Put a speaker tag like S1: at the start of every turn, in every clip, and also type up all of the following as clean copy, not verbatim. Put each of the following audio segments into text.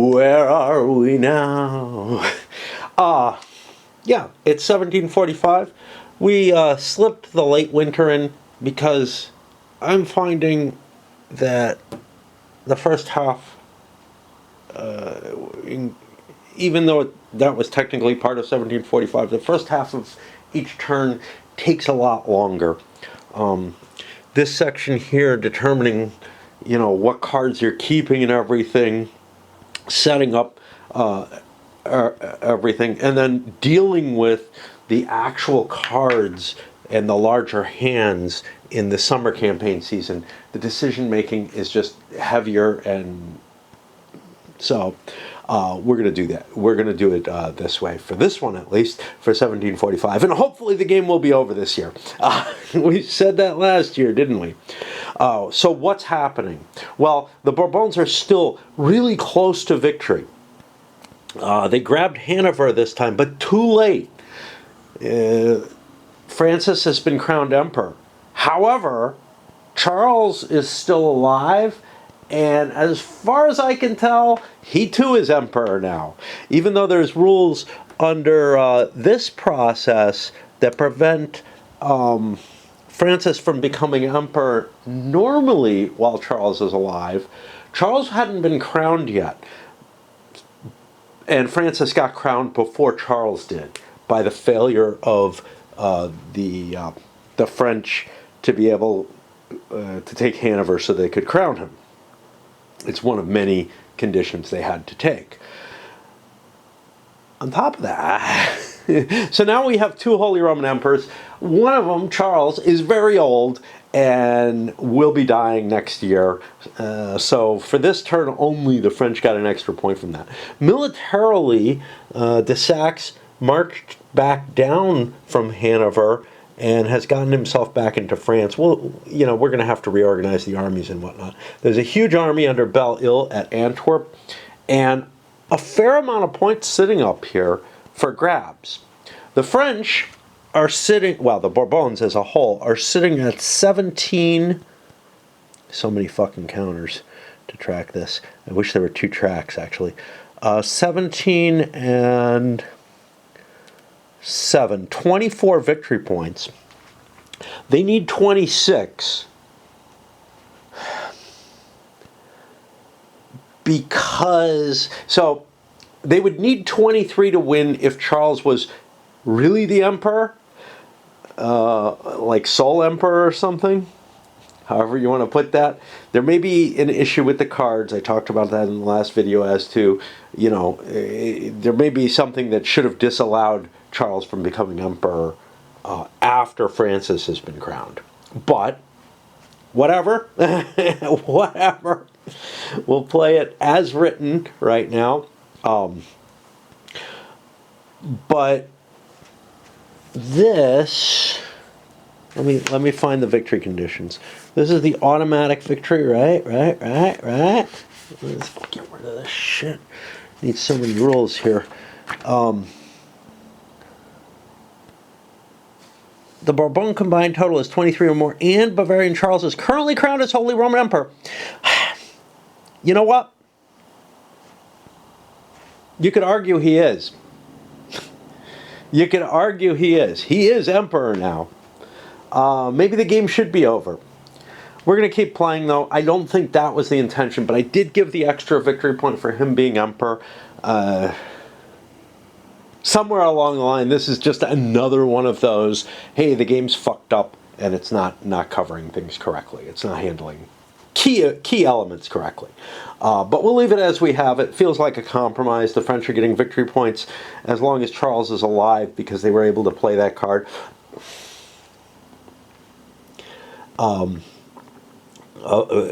S1: Where are we now? Yeah, it's 1745. We slipped the late winter in because I'm finding that the first half, even though that was technically part of 1745, the first half of each turn takes a lot longer. This section here, determining, what cards you're keeping and everything, setting up everything, and then dealing with the actual cards and the larger hands in the summer campaign season. The decision making is just heavier, and so we're going to do that. We're going to do it this way, for this one at least, for 1745. And hopefully the game will be over this year. We said that last year, didn't we? So what's happening? Well, the Bourbons are still really close to victory. They grabbed Hanover this time, but too late. Francis has been crowned emperor. However, Charles is still alive, and as far as I can tell, he too is emperor now. Even though there's rules under this process that prevent Francis from becoming emperor normally while Charles is alive, Charles hadn't been crowned yet. And Francis got crowned before Charles did, by the failure of the French to be able to take Hanover so they could crown him. It's one of many conditions they had to take. On top of that, so now we have two Holy Roman Emperors. One of them, Charles, is very old and will be dying next year. So for this turn only, the French got an extra point from that. Militarily, de Saxe marched back down from Hanover and has gotten himself back into France. Well, we're going to have to reorganize the armies and whatnot. There's a huge army under Belle-Ile at Antwerp, and a fair amount of points sitting up here for grabs. The French are sitting, well, the Bourbons as a whole are sitting at 17. So many fucking counters to track this. I wish there were two tracks, actually. 17 and 7, 24 victory points. They need 26 because, so they would need 23 to win if Charles was really the emperor, like sole emperor or something, however you want to put that. There may be an issue with the cards. I talked about that in the last video as to, there may be something that should have disallowed Charles from becoming emperor after Francis has been crowned. But whatever, whatever. We'll play it as written right now. But this, let me find the victory conditions. This is the automatic victory, right? Let's get rid of this shit. Need so many rules here. The Bourbon combined total is 23 or more, and Bavarian Charles is currently crowned as Holy Roman Emperor. You know what? You could argue he is. You could argue he is. He is emperor now. Maybe the game should be over. We're going to keep playing, though. I don't think that was the intention, but I did give the extra victory point for him being emperor. Somewhere along the line, this is just another one of those, hey, the game's fucked up, and it's not covering things correctly. It's not handling key elements correctly. But we'll leave it as we have it. Feels like a compromise. The French are getting victory points as long as Charles is alive because they were able to play that card.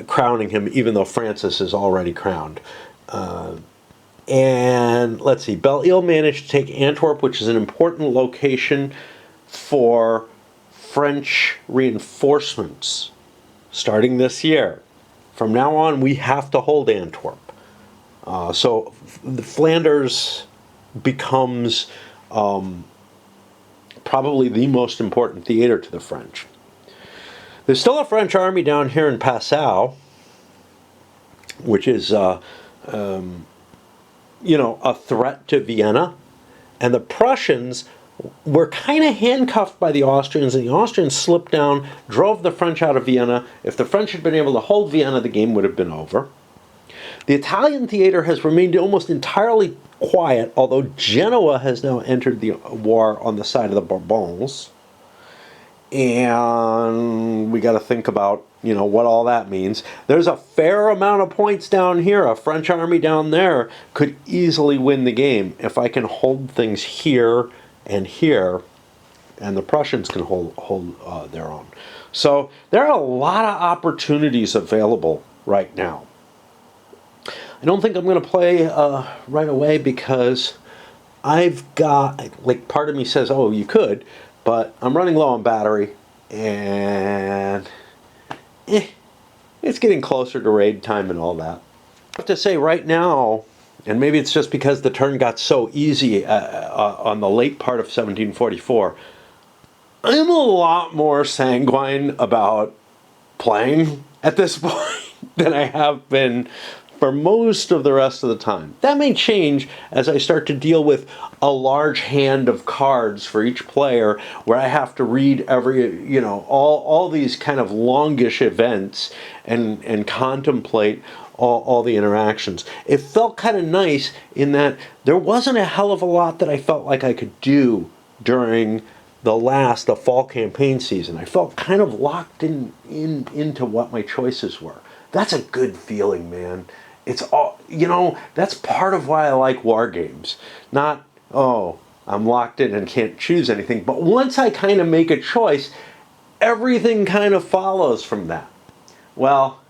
S1: Crowning him even though Francis is already crowned. And let's see, Belle-Ile managed to take Antwerp, which is an important location for French reinforcements starting this year. From now on, we have to hold Antwerp. So the Flanders becomes probably the most important theater to the French. There's still a French army down here in Passau, which is a threat to Vienna. And the Prussians were kind of handcuffed by the Austrians, and the Austrians slipped down, drove the French out of Vienna. If the French had been able to hold Vienna, the game would have been over. The Italian theater has remained almost entirely quiet, although Genoa has now entered the war on the side of the Bourbons. And we got to think about, what all that means. There's a fair amount of points down here. A French army down there could easily win the game if I can hold things here and here, and the Prussians can hold their own. So there are a lot of opportunities available right now. I don't think I'm going to play right away because I've got, part of me says, oh, you could, but I'm running low on battery, and it's getting closer to raid time and all that. I have to say right now, and maybe it's just because the turn got so easy on the late part of 1744, I'm a lot more sanguine about playing at this point than I have been for most of the rest of the time. That may change as I start to deal with a large hand of cards for each player, where I have to read every, all these kind of longish events and contemplate all the interactions. It felt kind of nice in that there wasn't a hell of a lot that I felt like I could do during the fall campaign season. I felt kind of locked into what my choices were. That's a good feeling, man. It's all, that's part of why I like war games. Not, oh, I'm locked in and can't choose anything. But once I kind of make a choice, everything kind of follows from that. Well,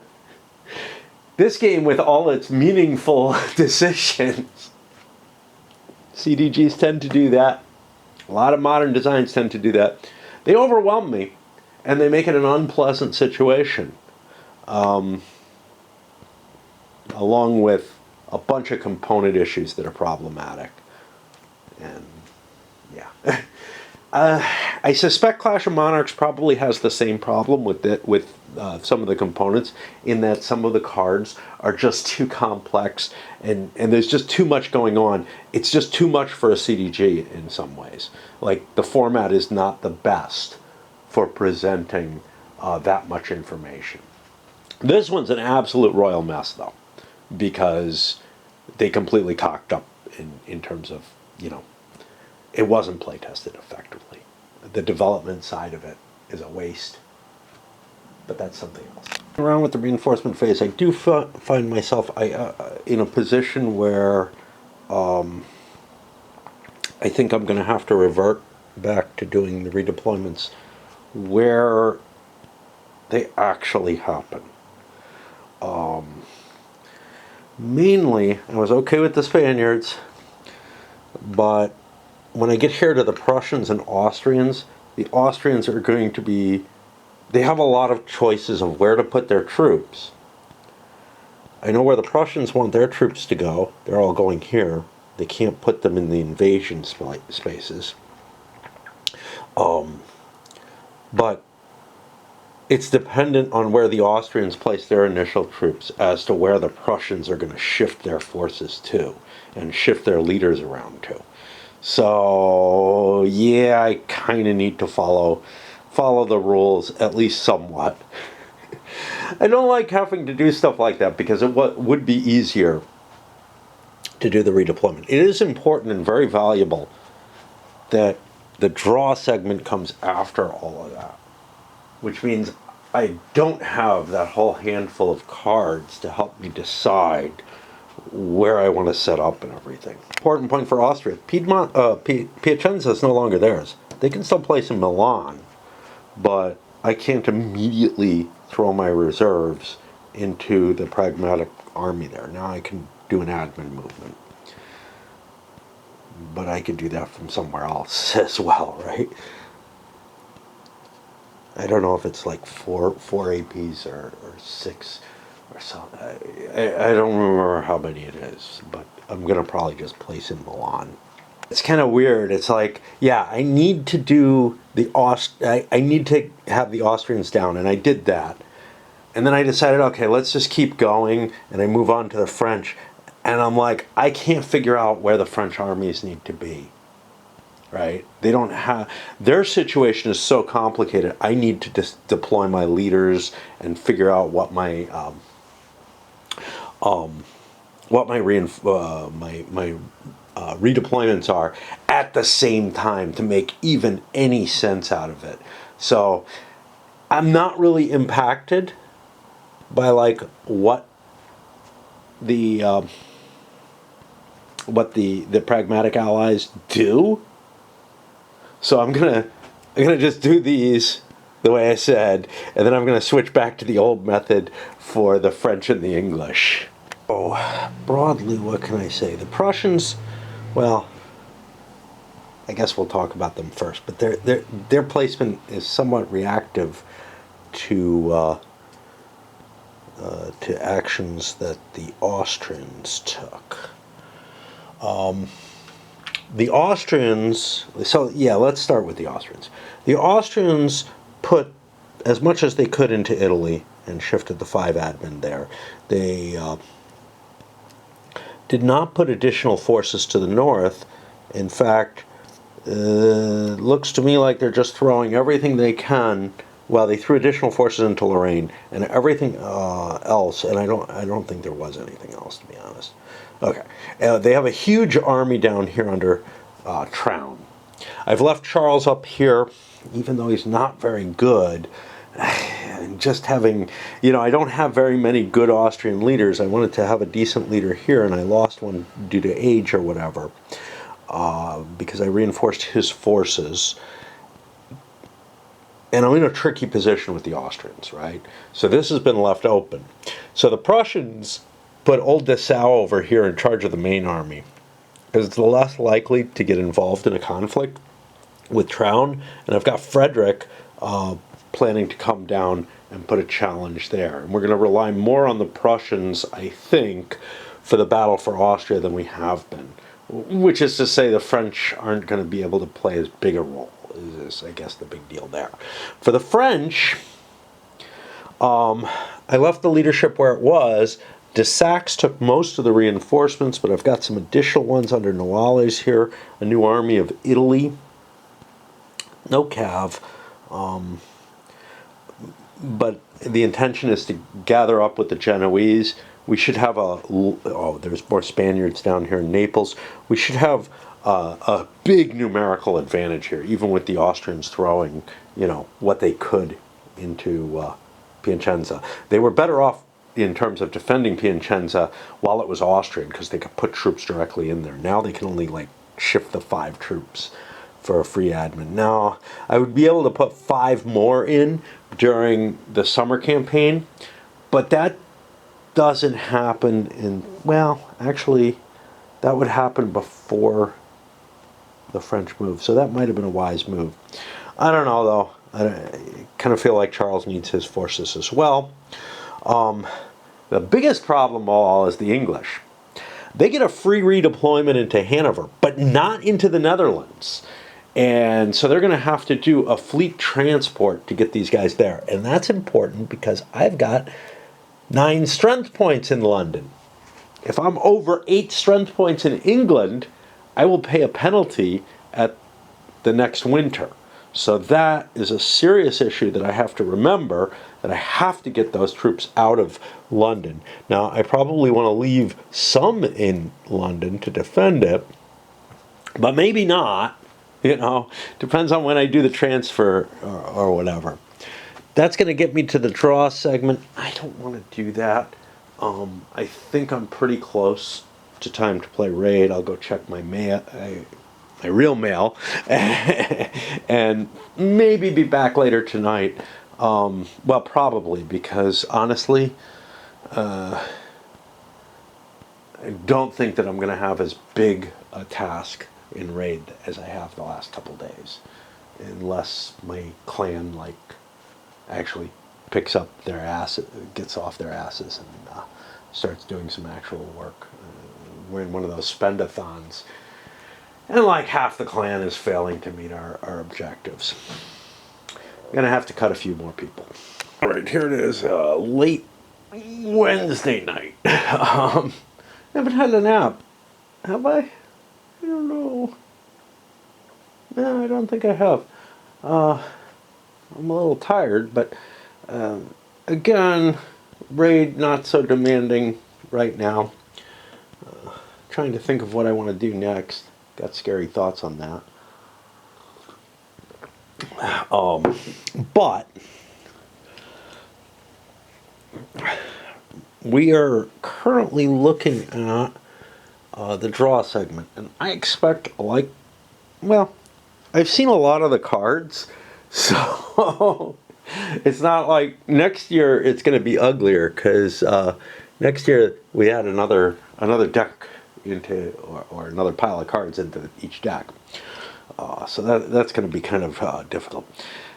S1: this game, with all its meaningful decisions, CDGs tend to do that. A lot of modern designs tend to do that. They overwhelm me, and they make it an unpleasant situation. Along with a bunch of component issues that are problematic. And yeah. I suspect Clash of Monarchs probably has the same problem with some of the components, in that some of the cards are just too complex, and there's just too much going on. It's just too much for a CDG in some ways. Like, the format is not the best for presenting that much information. This one's an absolute royal mess, though, because they completely cocked up in terms of, it wasn't play tested effectively. The development side of it is a waste, but that's something else. Around with the reinforcement phase, I do find myself in a position where I think I'm going to have to revert back to doing the redeployments where they actually happen. Mainly, I was okay with the Spaniards, but when I get here to the Prussians and Austrians, the Austrians are going to be, they have a lot of choices of where to put their troops. I know where the Prussians want their troops to go. They're all going here. They can't put them in the invasion spaces. But it's dependent on where the Austrians place their initial troops as to where the Prussians are going to shift their forces to and shift their leaders around to. So yeah, I kind of need to follow the rules at least somewhat. I don't like having to do stuff like that because it would be easier to do the redeployment. It is important and very valuable that the draw segment comes after all of that, which means I don't have that whole handful of cards to help me decide where I want to set up and everything. Important point for Austria. Piacenza is no longer theirs. They can still place in Milan, but I can't immediately throw my reserves into the pragmatic army there. Now I can do an admin movement. But I could do that from somewhere else as well, right? I don't know if it's like four APs or 6 or something. I don't remember how many it is, but I'm going to probably just place in Milan. It's kind of weird. It's like, yeah, I need to do I need to have the Austrians down, and I did that. And then I decided, okay, let's just keep going, and I move on to the French. And I'm like, I can't figure out where the French armies need to be. Right? They don't have, their situation is so complicated. I need to just deploy my leaders and figure out what my redeployments are at the same time to make even any sense out of it. So I'm not really impacted by like the what the pragmatic allies do. So I'm gonna just do these the way I said, and then I'm gonna switch back to the old method for the French and the English. Oh, broadly, what can I say? The Prussians, well, I guess we'll talk about them first, but their placement is somewhat reactive to actions that the Austrians took. The Austrians, so yeah, let's start with the Austrians. The Austrians put as much as they could into Italy and shifted the 5 admin there. They did not put additional forces to the north. In fact, looks to me like they're just throwing everything they can. Well, they threw additional forces into Lorraine and everything else, and I don't think there was anything else, to be honest. Okay, they have a huge army down here under Traun. I've left Charles up here, even though he's not very good. And just having, I don't have very many good Austrian leaders. I wanted to have a decent leader here, and I lost one due to age or whatever, because I reinforced his forces. And I'm in a tricky position with the Austrians, right? So this has been left open. So the Prussians put old Dessau over here in charge of the main army, because it's less likely to get involved in a conflict with Traun. And I've got Frederick planning to come down and put a challenge there. And we're going to rely more on the Prussians, I think, for the battle for Austria than we have been. Which is to say the French aren't going to be able to play as big a role, is I guess the big deal there. For the French, I left the leadership where it was. De Saxe took most of the reinforcements, but I've got some additional ones under Noailles here. A new army of Italy. No cav. But the intention is to gather up with the Genoese. We should have there's more Spaniards down here in Naples. We should have a big numerical advantage here, even with the Austrians throwing, what they could into Piacenza. They were better off in terms of defending Piacenza while it was Austrian, because they could put troops directly in there. Now they can only shift the 5 troops for a free admin. Now, I would be able to put 5 more in during the summer campaign, but that doesn't happen actually, that would happen before the French move, so that might have been a wise move. I don't know, though. I kind of feel like Charles needs his forces as well. The biggest problem of all is the English. They get a free redeployment into Hanover, but not into the Netherlands. And so they're going to have to do a fleet transport to get these guys there. And that's important because I've got 9 strength points in London. If I'm over 8 strength points in England, I will pay a penalty at the next winter. So that is a serious issue that I have to remember, that I have to get those troops out of London. Now, I probably want to leave some in London to defend it, but maybe not. Depends on when I do the transfer or whatever. That's going to get me to the draw segment. I don't want to do that. I think I'm pretty close to time to play Raid. I'll go check my mail, my real mail, and maybe be back later tonight. Well, probably, because honestly, I don't think that I'm going to have as big a task in Raid as I have the last couple days, unless my clan actually picks up their ass, gets off their asses, and starts doing some actual work. We're in one of those spendathons, and half the clan is failing to meet our objectives. I'm gonna have to cut a few more people. All right, here it is, late Wednesday night. I haven't had a nap. Have I? I don't know. No, I don't think I have. I'm a little tired, but again, raid not so demanding right now. Trying to think of what I want to do next. Got scary thoughts on that. But we are currently looking at the draw segment, and I expect, like, well, I've seen a lot of the cards, so it's not like next year it's going to be uglier, because next year we add another deck into, or another pile of cards into each deck. So that's going to be kind of difficult.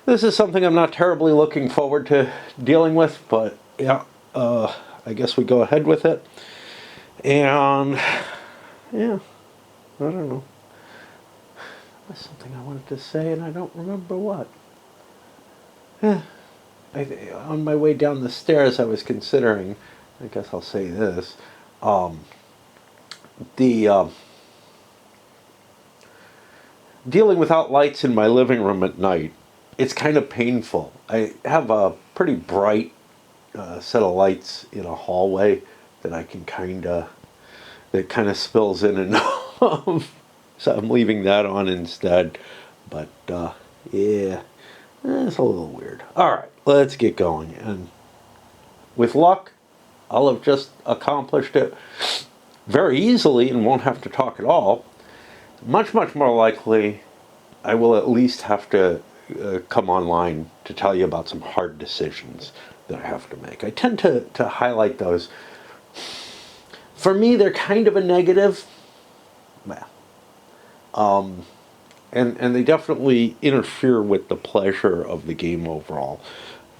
S1: This is something I'm not terribly looking forward to dealing with, but yeah, I guess we go ahead with it. And yeah, I don't know. There's something I wanted to say and I don't remember what. On my way down the stairs I was considering, I guess I'll say this, dealing without lights in my living room at night, it's kind of painful. I have a pretty bright set of lights in a hallway that I can that kind of spills in and out. So I'm leaving that on instead. But yeah, it's a little weird. All right, let's get going. And with luck, I'll have just accomplished it very easily and won't have to talk at all. Much, much more likely, I will at least have to come online to tell you about some hard decisions that I have to make. I tend to highlight those. For me, they're kind of a negative. Well, and they definitely interfere with the pleasure of the game overall.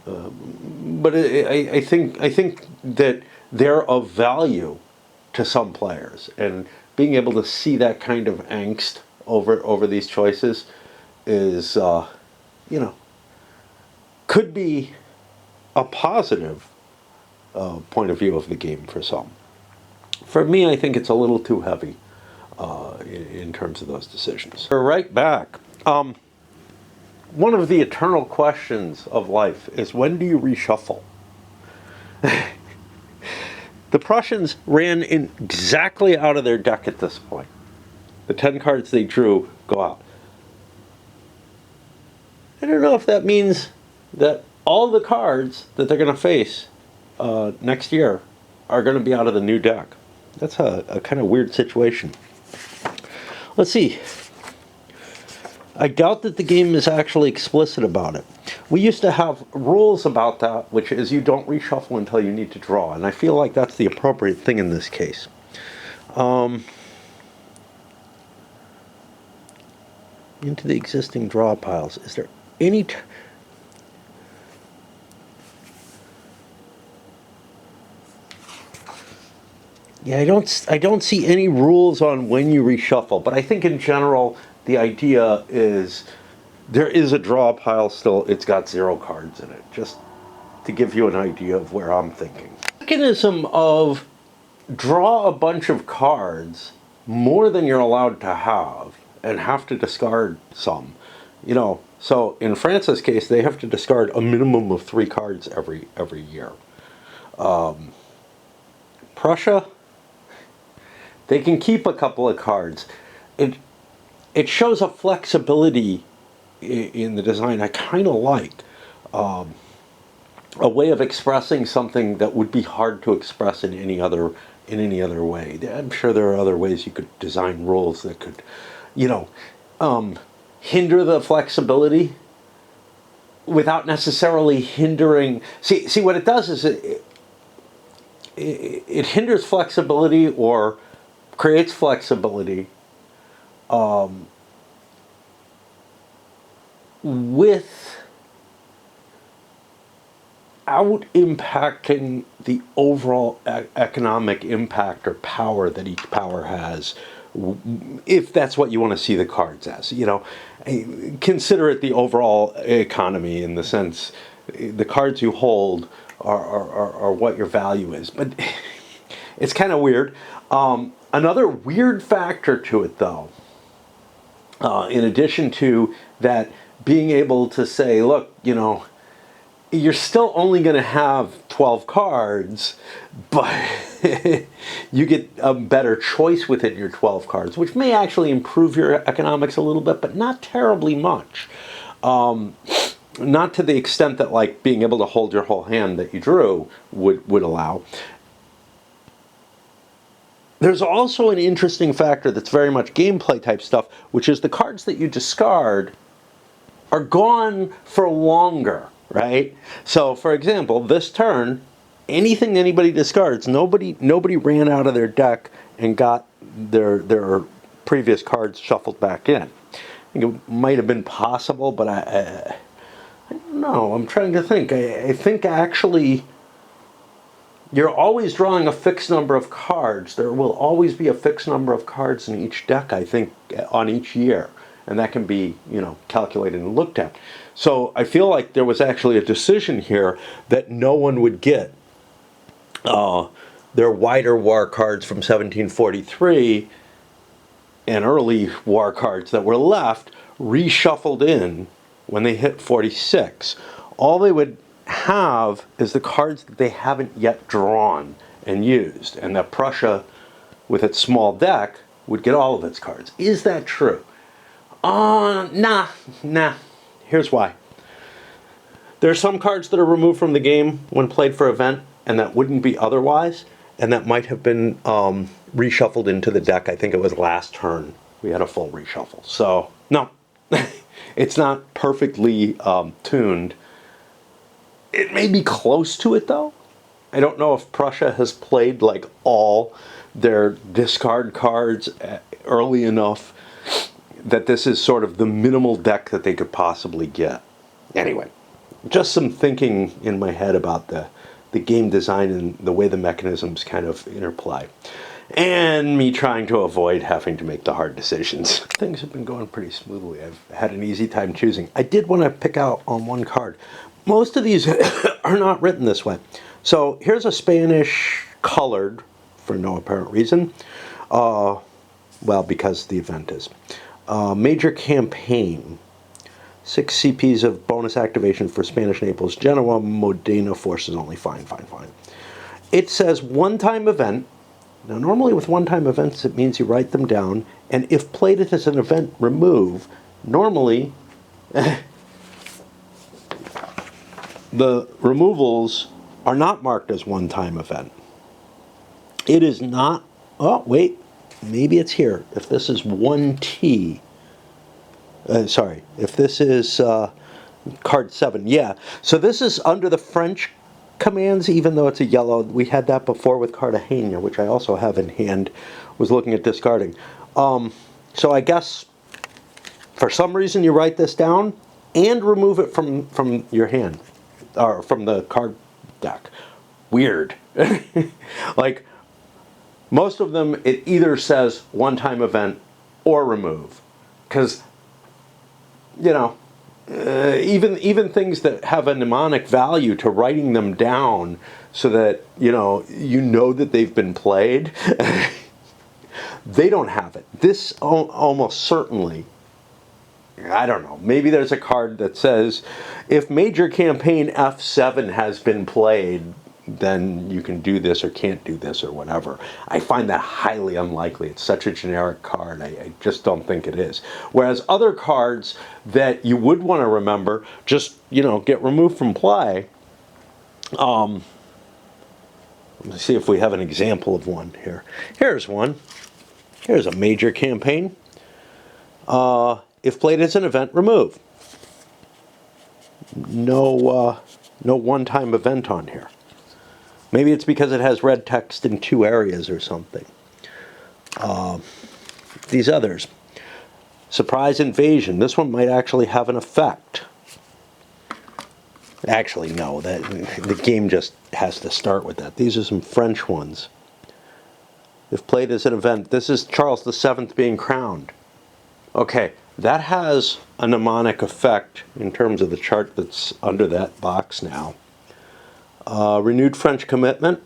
S1: But I think that they're of value to some players, and being able to see that kind of angst over these choices is, could be a positive point of view of the game for some. For me, I think it's a little too heavy in terms of those decisions. We're right back. One of the eternal questions of life is, when do you reshuffle? The Prussians ran exactly out of their deck at this point. The 10 cards they drew go out. I don't know if that means that all the cards that they're going to face next year are going to be out of the new deck. That's a kind of weird situation. Let's see. I doubt that the game is actually explicit about it. We used to have rules about that, which is you don't reshuffle until you need to draw, and I feel like that's the appropriate thing in this case. Into the existing draw piles. Is there any... Yeah, I don't see any rules on when you reshuffle, but I think in general the idea is there is a draw pile still. It's got 0 cards in it, just to give you an idea of where I'm thinking. The mechanism of draw a bunch of cards, more than you're allowed to have, and have to discard some. So in France's case, they have to discard a minimum of 3 cards every year. Prussia, they can keep a couple of cards. It shows a flexibility in the design I kind of like. A way of expressing something that would be hard to express in any other way. I'm sure there are other ways you could design rules that could, hinder the flexibility without necessarily hindering. See what it does is it hinders flexibility or creates flexibility without impacting the overall economic impact or power that each power has, if that's what you want to see the cards as. Consider it the overall economy, in the sense the cards you hold are what your value is. But it's kind of weird. Another weird factor to it, though, in addition to that, being able to say, look, you know, you're still only going to have 12 cards, but you get a better choice within your 12 cards, which may actually improve your economics a little bit, but not terribly much. Not to the extent that, like, being able to hold your whole hand that you drew would allow. There's also an interesting factor that's very much gameplay type stuff, which is the cards that you discard are gone for longer, right? So, for example, this turn, anything anybody discards, nobody ran out of their deck and got their previous cards shuffled back in. I think it might have been possible, but I don't know. I'm trying to think. I think actually you're always drawing a fixed number of cards. There will always be a fixed number of cards in each deck, I think, on each year. And that can be, you know, calculated and looked at. So I feel like there was actually a decision here that no one would get their wider war cards from 1743 and early war cards that were left reshuffled in when they hit 46. All they would have is the cards that they haven't yet drawn and used, and that Prussia, with its small deck, would get all of its cards. Is that true? Nah. Here's why. There are some cards that are removed from the game when played for event, and that wouldn't be otherwise, and that might have been reshuffled into the deck. I think it was last turn we had a full reshuffle. So, no, it's not perfectly tuned. It may be close to it, though. I don't know if Prussia has played like all their discard cards early enough that this is sort of the minimal deck that they could possibly get. Anyway, just some thinking in my head about the game design and the way the mechanisms kind of interplay. And me trying to avoid having to make the hard decisions. Things have been going pretty smoothly. I've had an easy time choosing. I did want to pick out on one card. Most of these are not written this way. So here's a Spanish colored, for no apparent reason. Well, because the event is. Major Campaign. 6 CPs of bonus activation for Spanish Naples, Genoa, Modena forces only. Fine. It says one-time event. Now, normally with one-time events, it means you write them down, and if played as an event, remove. Normally, the removals are not marked as one-time event. It is not. Oh, wait. Maybe it's here. If this is 1T. If this is card 7. Yeah. So this is under the French commands, even though it's a yellow. We had that before with Cartagena, which I also have in hand. Was looking at discarding. So I guess for some reason you write this down and remove it from your hand. Or from the card deck. Weird. Like, most of them, it either says one-time event or remove. Because, you know, even things that have a mnemonic value to writing them down so that, you know that they've been played, they don't have it. This almost certainly, I don't know, maybe there's a card that says, if Major Campaign F7 has been played, then you can do this or can't do this or whatever. I find that highly unlikely. It's such a generic card. I just don't think it is. Whereas other cards that you would want to remember just, get removed from play. Let's see if we have an example of one here. Here's one. Here's a Major Campaign. If played as an event, remove. No one-time event on here. Maybe it's because it has red text in 2 areas or something. These others. Surprise Invasion. This one might actually have an effect. Actually, no. The game just has to start with that. These are some French ones. If played as an event, this is Charles VII being crowned. Okay, that has a mnemonic effect in terms of the chart that's under that box now. Renewed French commitment.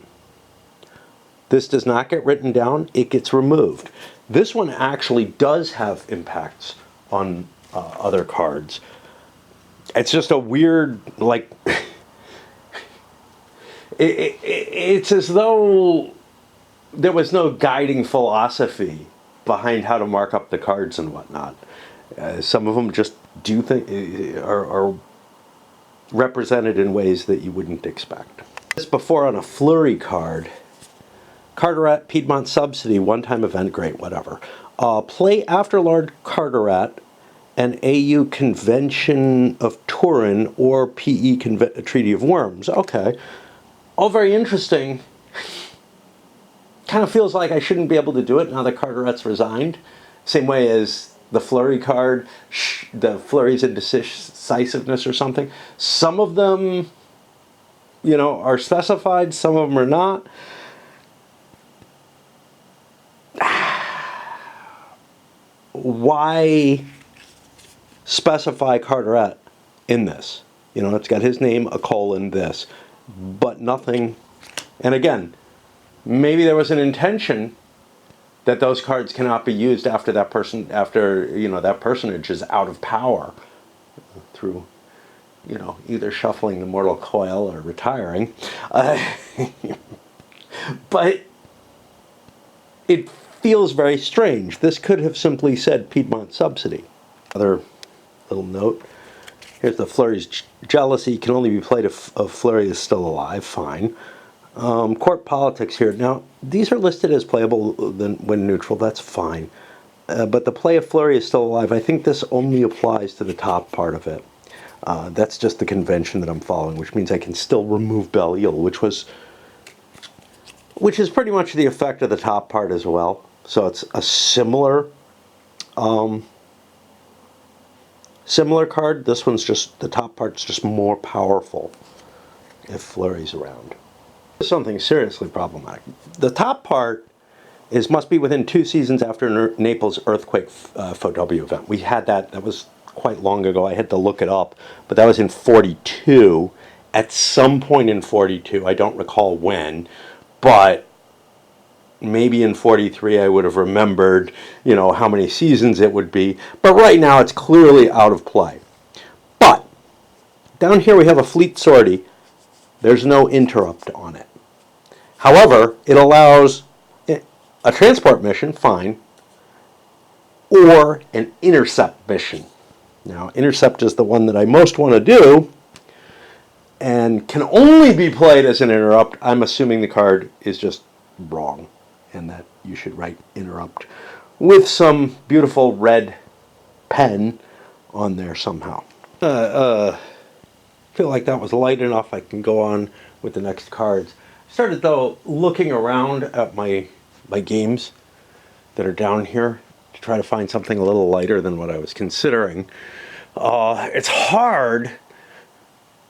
S1: This does not get written down, it gets removed. This one actually does have impacts on other cards. It's just a weird, like, it's as though there was no guiding philosophy behind how to mark up the cards and whatnot. Some of them just do are represented in ways that you wouldn't expect. This before on a Flurry card. Carteret, Piedmont Subsidy, one-time event, great, whatever. Play after Lord Carteret, an AU Convention of Turin, or PE Treaty of Worms. Okay. All very interesting. Kind of feels like I shouldn't be able to do it now that Carteret's resigned. Same way as the Flurry card, the Flurry's indecisiveness or something. Some of them, you know, are specified, some of them are not. Why specify Carteret in this? You know, it's got his name, a colon, this, but nothing. And again, maybe there was an intention that those cards cannot be used after that person, after, you know, that personage is out of power through, you know, either shuffling the mortal coil or retiring. But it feels very strange. This could have simply said Piedmont Subsidy. Another little note. Here's the Flurry's Jealousy. Can only be played if Flurry is still alive. Fine. Court Politics here. Now, these are listed as playable when neutral. That's fine. But the play of Flurry is still alive. I think this only applies to the top part of it. That's just the convention that I'm following, which means I can still remove Belle-Ile, which is pretty much the effect of the top part as well. So it's a similar card. This one's just, the top part's just more powerful if Flurry's around. Something seriously problematic. The top part must be within 2 seasons after Naples earthquake FOW event. We had that was quite long ago. I had to look it up, but that was in 42. At some point in 42, I don't recall when, but maybe in 43 I would have remembered, you know, how many seasons it would be. But right now it's clearly out of play. But down here we have a fleet sortie. There's no interrupt on it. However, it allows a transport mission, fine, or an intercept mission. Now, intercept is the one that I most want to do, and can only be played as an interrupt. I'm assuming the card is just wrong, and that you should write interrupt with some beautiful red pen on there somehow. Feel like that was light enough. I can go on with the next cards. Started though looking around at my games that are down here to try to find something a little lighter than what I was considering. It's hard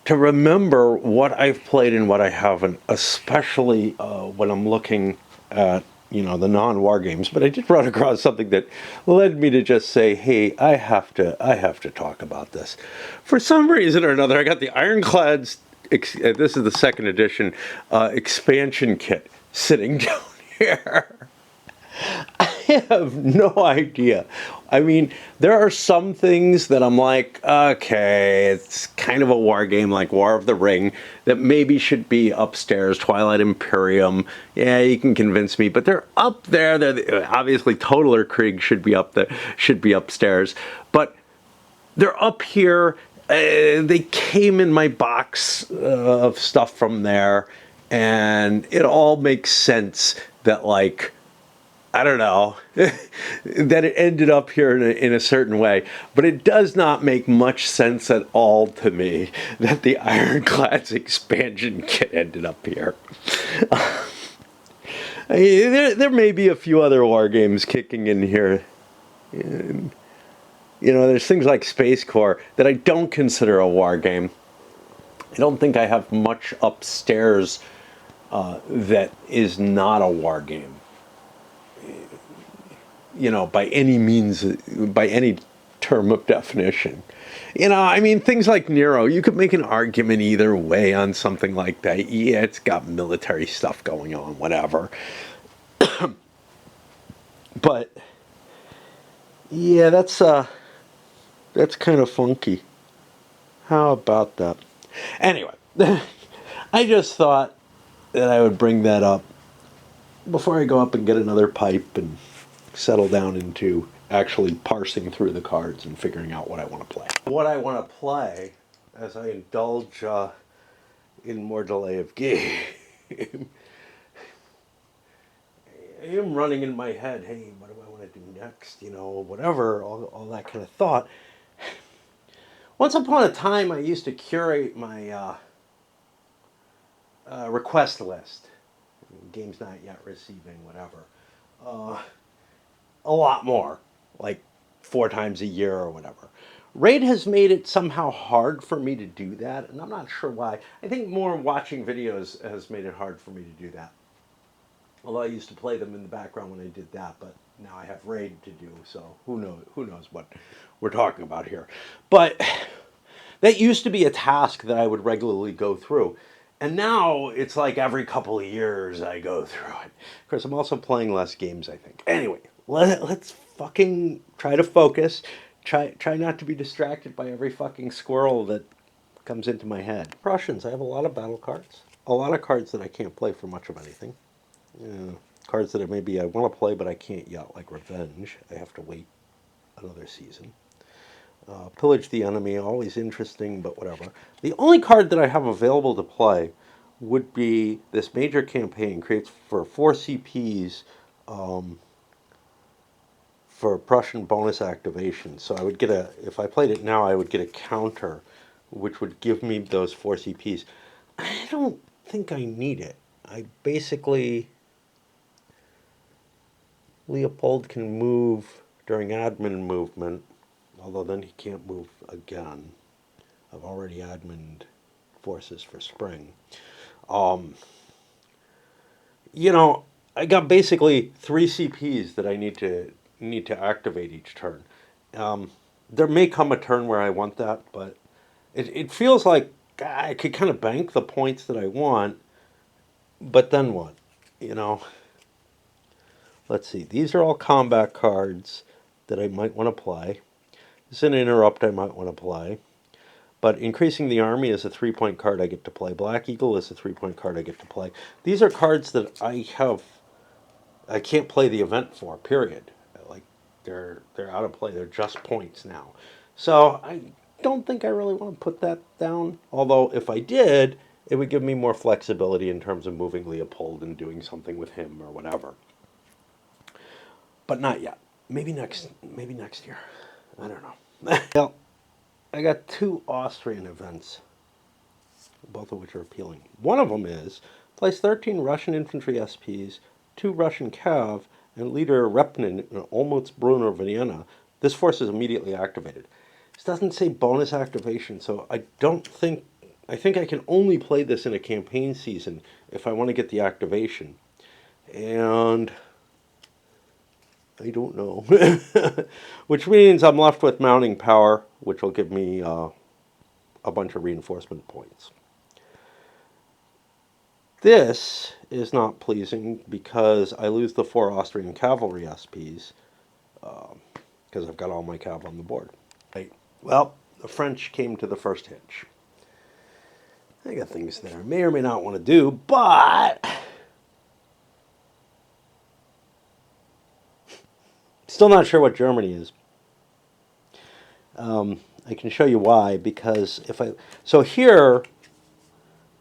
S1: to remember what I've played and what I haven't, especially when I'm looking at, you know, the non-war games. But I did run across something that led me to just say, hey, I have to talk about this. For some reason or another, I got the Ironclads, this is the second edition, expansion kit sitting down here. I have no idea. I mean, there are some things that I'm like, okay, it's kind of a war game like War of the Ring that maybe should be upstairs. Twilight Imperium, yeah, you can convince me, but they're up there. They're obviously Totaler Krieg should be up there, should be upstairs, but they're up here. They came in my box of stuff from there, and it all makes sense that, like, I don't know, that it ended up here in a certain way. But it does not make much sense at all to me that the Ironclads expansion kit ended up here. There may be a few other war games kicking in here. And, you know, there's things like Space Corps that I don't consider a war game. I don't think I have much upstairs that is not a war game. You know, by any means, by any term of definition. You know, I mean, things like Nero, you could make an argument either way on something like that. Yeah, it's got military stuff going on, whatever. But yeah, that's kind of funky. How about that? Anyway, I just thought that I would bring that up before I go up and get another pipe and settle down into actually parsing through the cards and figuring out what I want to play. What I want to play as I indulge in more delay of game. I am running in my head, hey, what do I want to do next? You know, whatever, all that kind of thought. Once upon a time, I used to curate my request list. Games not yet receiving, whatever. A lot more, like 4 times a year or whatever. Raid has made it somehow hard for me to do that, and I'm not sure why. I think more watching videos has made it hard for me to do that. Although I used to play them in the background when I did that, but now I have Raid to do, so who knows what we're talking about here. But that used to be a task that I would regularly go through. And now it's like every couple of years I go through it. Of course, I'm also playing less games, I think. Anyway, let's fucking try to focus. Try not to be distracted by every fucking squirrel that comes into my head. Prussians, I have a lot of battle cards. A lot of cards that I can't play for much of anything. Cards that maybe I want to play but I can't yet, like Revenge. I have to wait another season. Pillage the Enemy, always interesting, but whatever. The only card that I have available to play would be this major campaign, creates for 4 CPs for Prussian bonus activation. So I would get if I played it now, I would get a counter, which would give me those 4 CPs. I don't think I need it. I basically, Leopold can move during admin movement, although then he can't move again. I've already admined forces for spring. You know, I got basically 3 CPs that I need to activate each turn. There may come a turn where I want that, but it feels like I could kind of bank the points that I want, but then what? You know, let's see. These are all combat cards that I might want to play. This is an interrupt I might want to play. But Increasing the Army is a 3-point card I get to play. Black Eagle is a 3-point card I get to play. These are cards that I can't play the event for, period. Like, they're out of play. They're just points now. So I don't think I really want to put that down. Although if I did, it would give me more flexibility in terms of moving Leopold and doing something with him or whatever. But not yet. Maybe next year. I don't know. Well, I got 2 Austrian events, both of which are appealing. One of them is place 13 Russian infantry SPs, 2 Russian Cav, and leader Repnin in Olmütz-Brunner, Vienna. This force is immediately activated. This doesn't say bonus activation, so I think I can only play this in a campaign season if I want to get the activation. And I don't know. Which means I'm left with mounting power, which will give me a bunch of reinforcement points. This is not pleasing because I lose the 4 Austrian cavalry SPs because I've got all my cav on the board. Right. Well, the French came to the first hitch. I got things that I may or may not want to do, but still not sure what Germany is. I can show you why, because so here,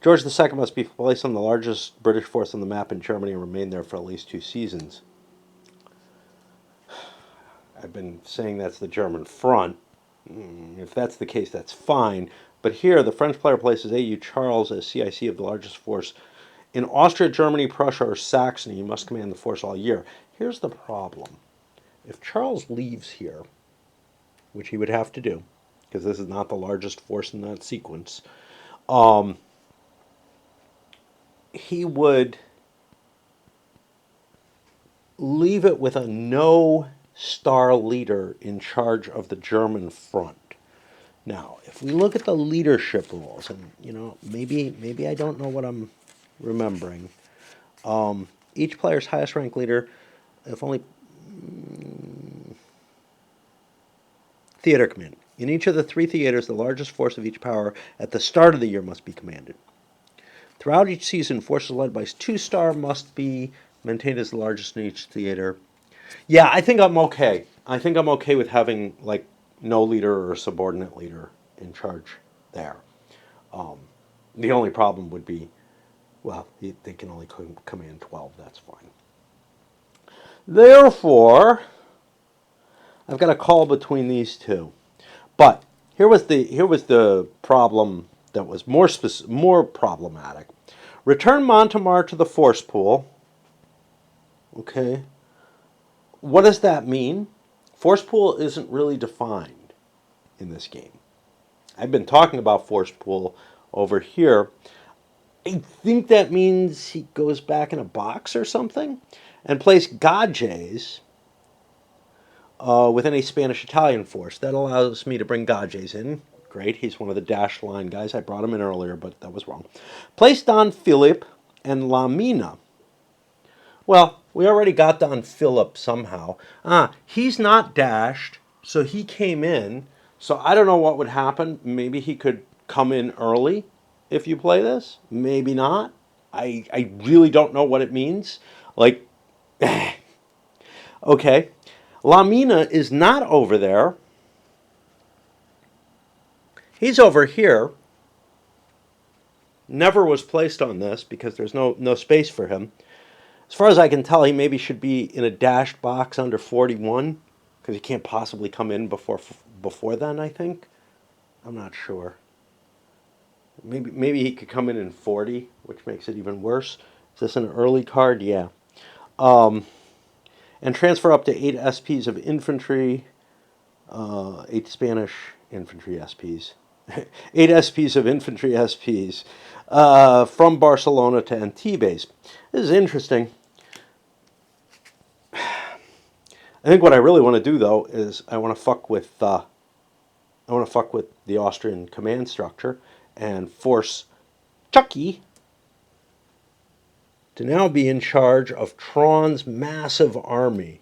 S1: George II must be placed on the largest British force on the map in Germany and remain there for at least 2 seasons. I've been saying that's the German front. If that's the case, that's fine. But here, the French player places A.U. Charles as CIC of the largest force. In Austria, Germany, Prussia, or Saxony, you must command the force all year. Here's the problem. If Charles leaves here, which he would have to do, because this is not the largest force in that sequence, he would leave it with a no star leader in charge of the German front. Now, if we look at the leadership rules, and maybe I don't know what I'm remembering. Each player's highest ranked leader, if only theater command. In each of the three theaters, the largest force of each power at the start of the year must be commanded. Throughout each season, forces led by 2-star must be maintained as the largest in each theater. Yeah, I think I'm okay. I think I'm okay with having like no leader or a subordinate leader in charge there. The only problem would be, well, they can only command 12. That's fine. Therefore, I've got a call between these two. But here was the problem that was more problematic. Return Montemar to the force pool. Okay. What does that mean? Force pool isn't really defined in this game. I've been talking about force pool over here. I think that means he goes back in a box or something and plays Gages with any Spanish-Italian force. That allows me to bring Gages in. Great, he's one of the dash line guys. I brought him in earlier, but that was wrong. Place Don Philip and La Mina. Well, we already got Don Philip somehow. He's not dashed, so he came in. So I don't know what would happen. Maybe he could come in early if you play this. Maybe not. I really don't know what it means. Like, okay. La Mina is not over there. He's over here. Never was placed on this because there's no space for him. As far as I can tell, he maybe should be in a dashed box under 41 because he can't possibly come in before then, I think. I'm not sure. Maybe he could come in 40, which makes it even worse. Is this an early card? Yeah. And transfer up to 8 SPs of infantry, 8 Spanish infantry SPs. 8 SPs of infantry SPs from Barcelona to Antibes. This is interesting. I think what I really want to do though is I want to fuck with the Austrian command structure and force Chucky to now be in charge of Tron's massive army.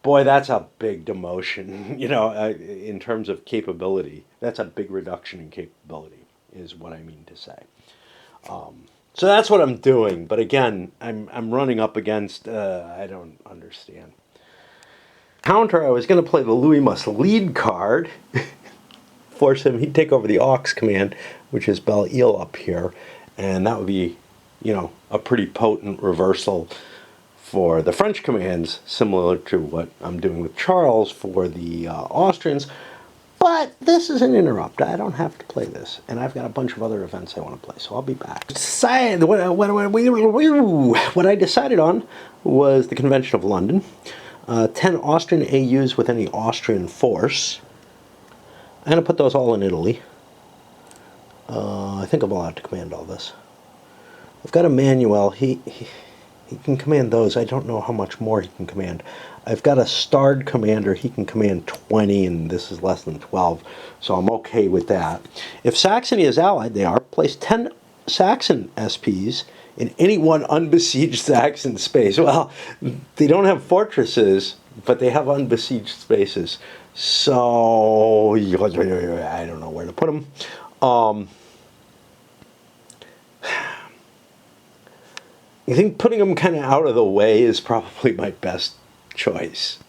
S1: Boy, that's a big demotion, in terms of capability. That's a big reduction in capability, is what I mean to say. So that's what I'm doing. But again, I'm running up against, I don't understand. Counter, I was going to play the Louis Must Lead card. Force him, he'd take over the Aux command, which is Belle Ile up here. And that would be, a pretty potent reversal for the French commands, similar to what I'm doing with Charles for the Austrians. But this is an interrupt. I don't have to play this. And I've got a bunch of other events I want to play, so I'll be back. What I decided on was the Convention of London. 10 Austrian AUs with any Austrian force. I'm going to put those all in Italy. I think I'm allowed to command all this. I've got Emmanuel. He can command those. I don't know how much more he can command. I've got a starred commander. He can command 20, and this is less than 12, so I'm okay with that. If Saxony is allied, they are. Place 10 Saxon SPs in any one unbesieged Saxon space. Well, they don't have fortresses, but they have unbesieged spaces. So, I don't know where to put them. I think putting them kind of out of the way is probably my best choice.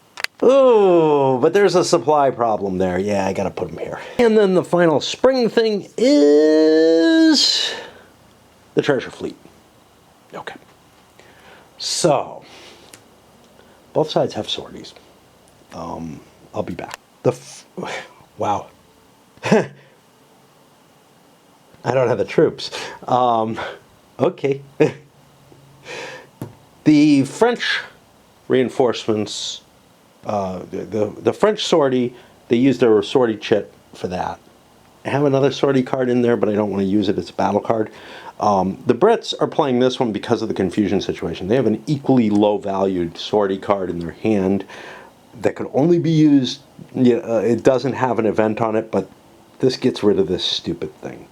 S1: Oh, but there's a supply problem there. Yeah, I gotta put them here. And then the final spring thing is the treasure fleet. Okay. So, both sides have sorties. I'll be back. Wow. I don't have the troops. Okay. The French reinforcements, the French sortie, they used their sortie chit for that. I have another sortie card in there, but I don't want to use it. It's a battle card. The Brits are playing this one because of the confusion situation. They have an equally low-valued sortie card in their hand that could only be used. It doesn't have an event on it, but this gets rid of this stupid thing.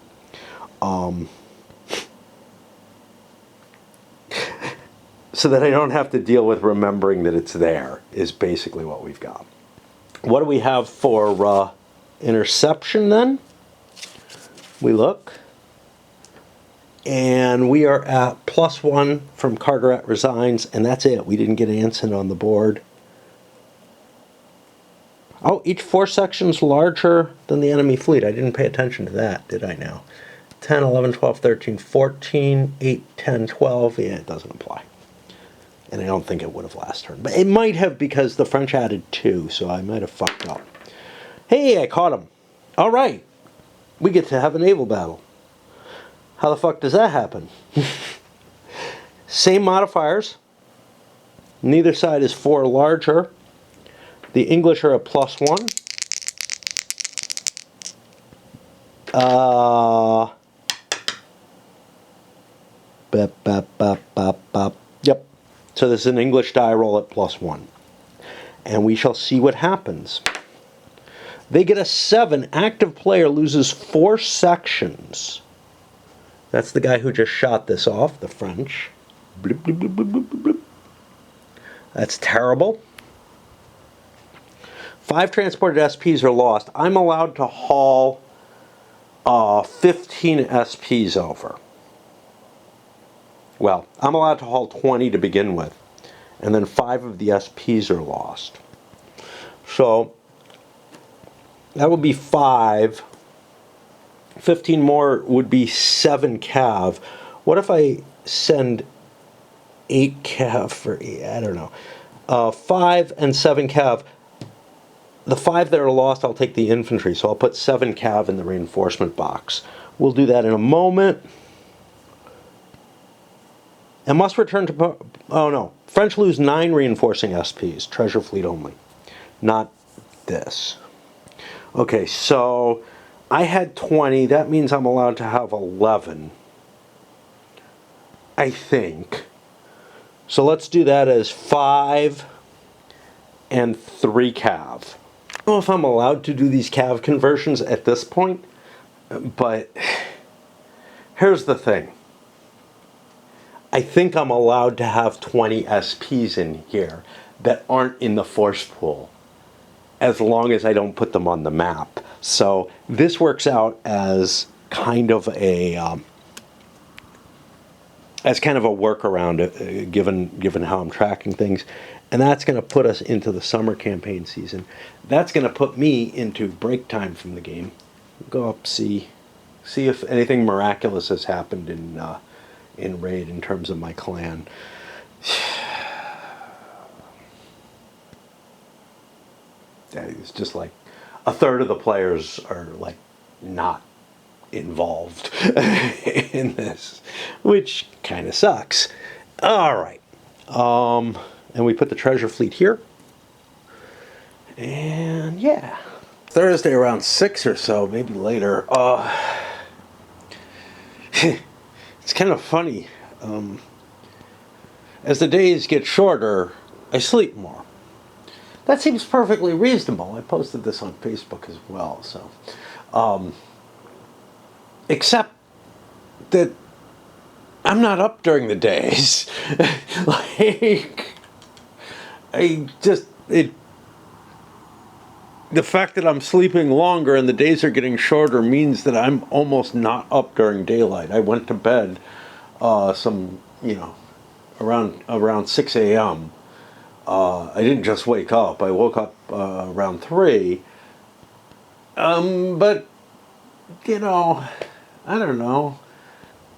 S1: So that I don't have to deal with remembering that it's there, is basically what we've got. What do we have for interception then? We look. And we are at +1 from Carteret Resigns, and that's it. We didn't get Anson on the board. Oh, each force section's larger than the enemy fleet. I didn't pay attention to that, did I now? 10, 11, 12, 13, 14, 8, 10, 12. Yeah, it doesn't apply. And I don't think it would have last turn. But it might have because the French added 2, so I might have fucked up. Hey, I caught him. All right. We get to have a naval battle. How the fuck does that happen? Same modifiers. Neither side is 4 larger. The English are a +1. Yep. So this is an English die roll at +1. And we shall see what happens. They get a 7. Active player loses 4 sections. That's the guy who just shot this off, the French. Bloop, bloop, bloop, bloop, bloop, bloop. That's terrible. 5 transported SPs are lost. I'm allowed to haul 15 SPs over. Well, I'm allowed to haul 20 to begin with. And then 5 of the SPs are lost. So that would be 5. 15 more would be 7 cav. What if I send 8 cav for, I don't know, 5 and 7 cav. The 5 that are lost, I'll take the infantry, so I'll put 7 cav in the reinforcement box. We'll do that in a moment. And must return to, oh no, French lose 9 reinforcing SPs, treasure fleet only. Not this. Okay, so I had 20, that means I'm allowed to have 11. I think. So let's do that as 5 and 3 cav. I don't know if I'm allowed to do these cav conversions at this point, but here's the thing. I think I'm allowed to have 20 SPs in here that aren't in the force pool, as long as I don't put them on the map. So this works out as kind of a workaround, given how I'm tracking things, and that's going to put us into the summer campaign season. That's going to put me into break time from the game. Go up, see if anything miraculous has happened in raid in terms of my clan. It's just like a third of the players are like not involved in this, which kind of sucks. All right, and we put the treasure fleet here, and yeah, Thursday around 6 or so, maybe later. It's kind of funny. As the days get shorter, I sleep more. That seems perfectly reasonable. I posted this on Facebook as well. So, except that I'm not up during the days. Like, the fact that I'm sleeping longer and the days are getting shorter means that I'm almost not up during daylight. I went to bed around 6 a.m. I didn't just wake up. I woke up around 3. But, I don't know.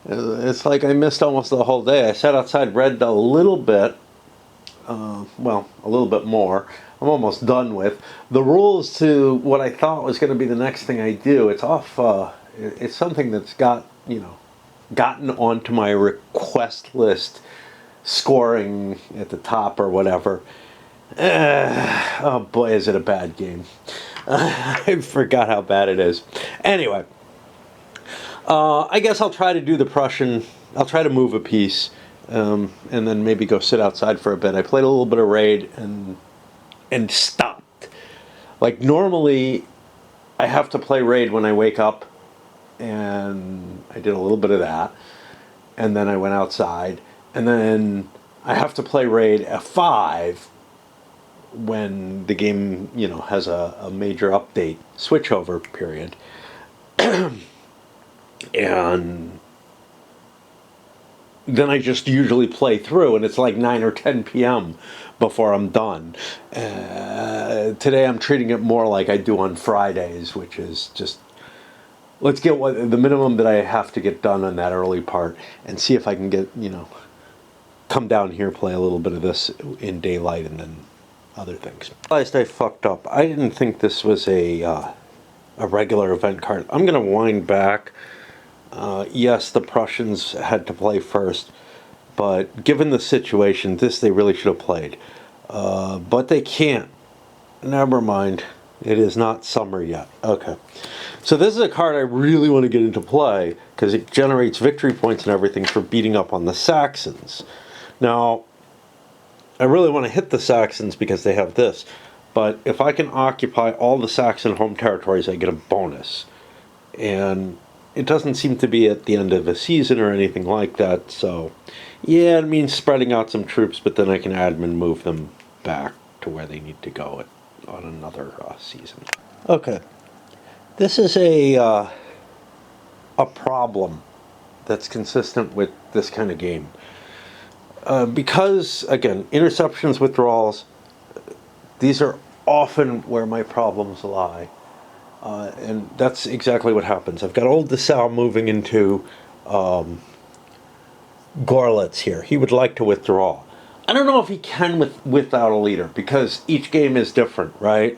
S1: It's like I missed almost the whole day. I sat outside, read a little bit. A little bit more. I'm almost done with. The rules to what I thought was going to be the next thing I do. It's off. It's something that's gotten onto my request list, scoring at the top or whatever. Oh boy, is it a bad game. I forgot how bad it is. Anyway, I guess I'll try to do the Prussian. I'll try to move a piece, and then maybe go sit outside for a bit. I played a little bit of Raid and stopped. Like normally, I have to play Raid when I wake up, and I did a little bit of that, and then I went outside, and then I have to play Raid at 5 when the game, has a major update switchover period. And then I just usually play through, and it's like 9 or 10 p.m. before I'm done. Today I'm treating it more like I do on Fridays, which is just, let's get the minimum that I have to get done on that early part, and see if I can get, come down here, play a little bit of this in daylight, and then other things. I realized I fucked up. I didn't think this was a regular event card. I'm going to wind back. Yes, the Prussians had to play first, but given the situation, this they really should have played. But they can't. Never mind. It is not summer yet. Okay. So this is a card I really want to get into play, because it generates victory points and everything for beating up on the Saxons. Now, I really want to hit the Saxons because they have this. But if I can occupy all the Saxon home territories, I get a bonus. And it doesn't seem to be at the end of a season or anything like that. So, yeah, it means spreading out some troops, but then I can admin move them back to where they need to go on another season. Okay. This is a problem that's consistent with this kind of game. Because, again, interceptions, withdrawals, these are often where my problems lie. And that's exactly what happens. I've got old Dessau moving into Gorlitz here. He would like to withdraw. I don't know if he can without a leader, because each game is different, right?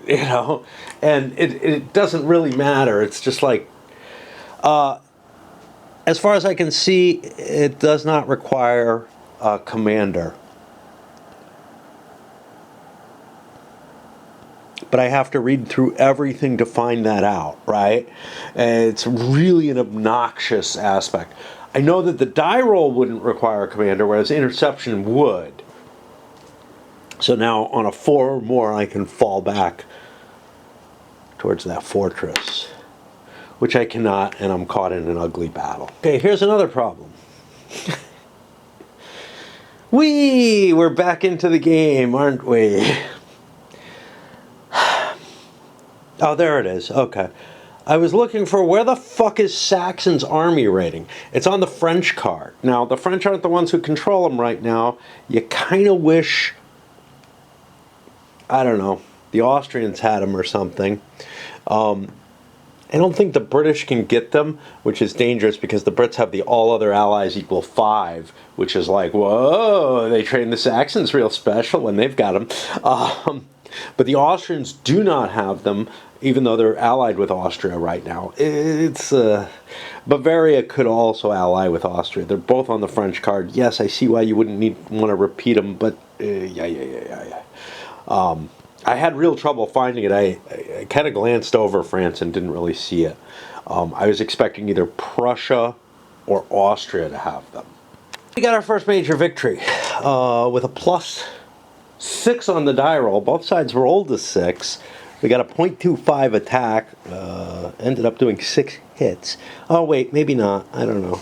S1: And it doesn't really matter. It's just like, as far as I can see, it does not require a commander. But I have to read through everything to find that out, right? And it's really an obnoxious aspect. I know that the die roll wouldn't require a commander, whereas interception would. So now on a 4 or more, I can fall back towards that fortress, which I cannot, and I'm caught in an ugly battle. Okay, here's another problem. We're back into the game, aren't we? Oh, there it is. Okay. I was looking for where the fuck is Saxon's army rating. It's on the French card. Now, the French aren't the ones who control them right now. You kind of wish, I don't know, the Austrians had them or something. I don't think the British can get them, which is dangerous because the Brits have the all other allies equal 5, which is like, whoa, they train the Saxons real special when they've got them. But the Austrians do not have them, even though they're allied with Austria right now. It's Bavaria could also ally with Austria. They're both on the French card. Yes, I see why you wouldn't want to repeat them, but yeah. I had real trouble finding it. I kind of glanced over France and didn't really see it. I was expecting either Prussia or Austria to have them. We got our first major victory with a +6 on the die roll. Both sides rolled a 6. We got a .25 attack. Ended up doing 6 hits. Oh, wait, maybe not. I don't know.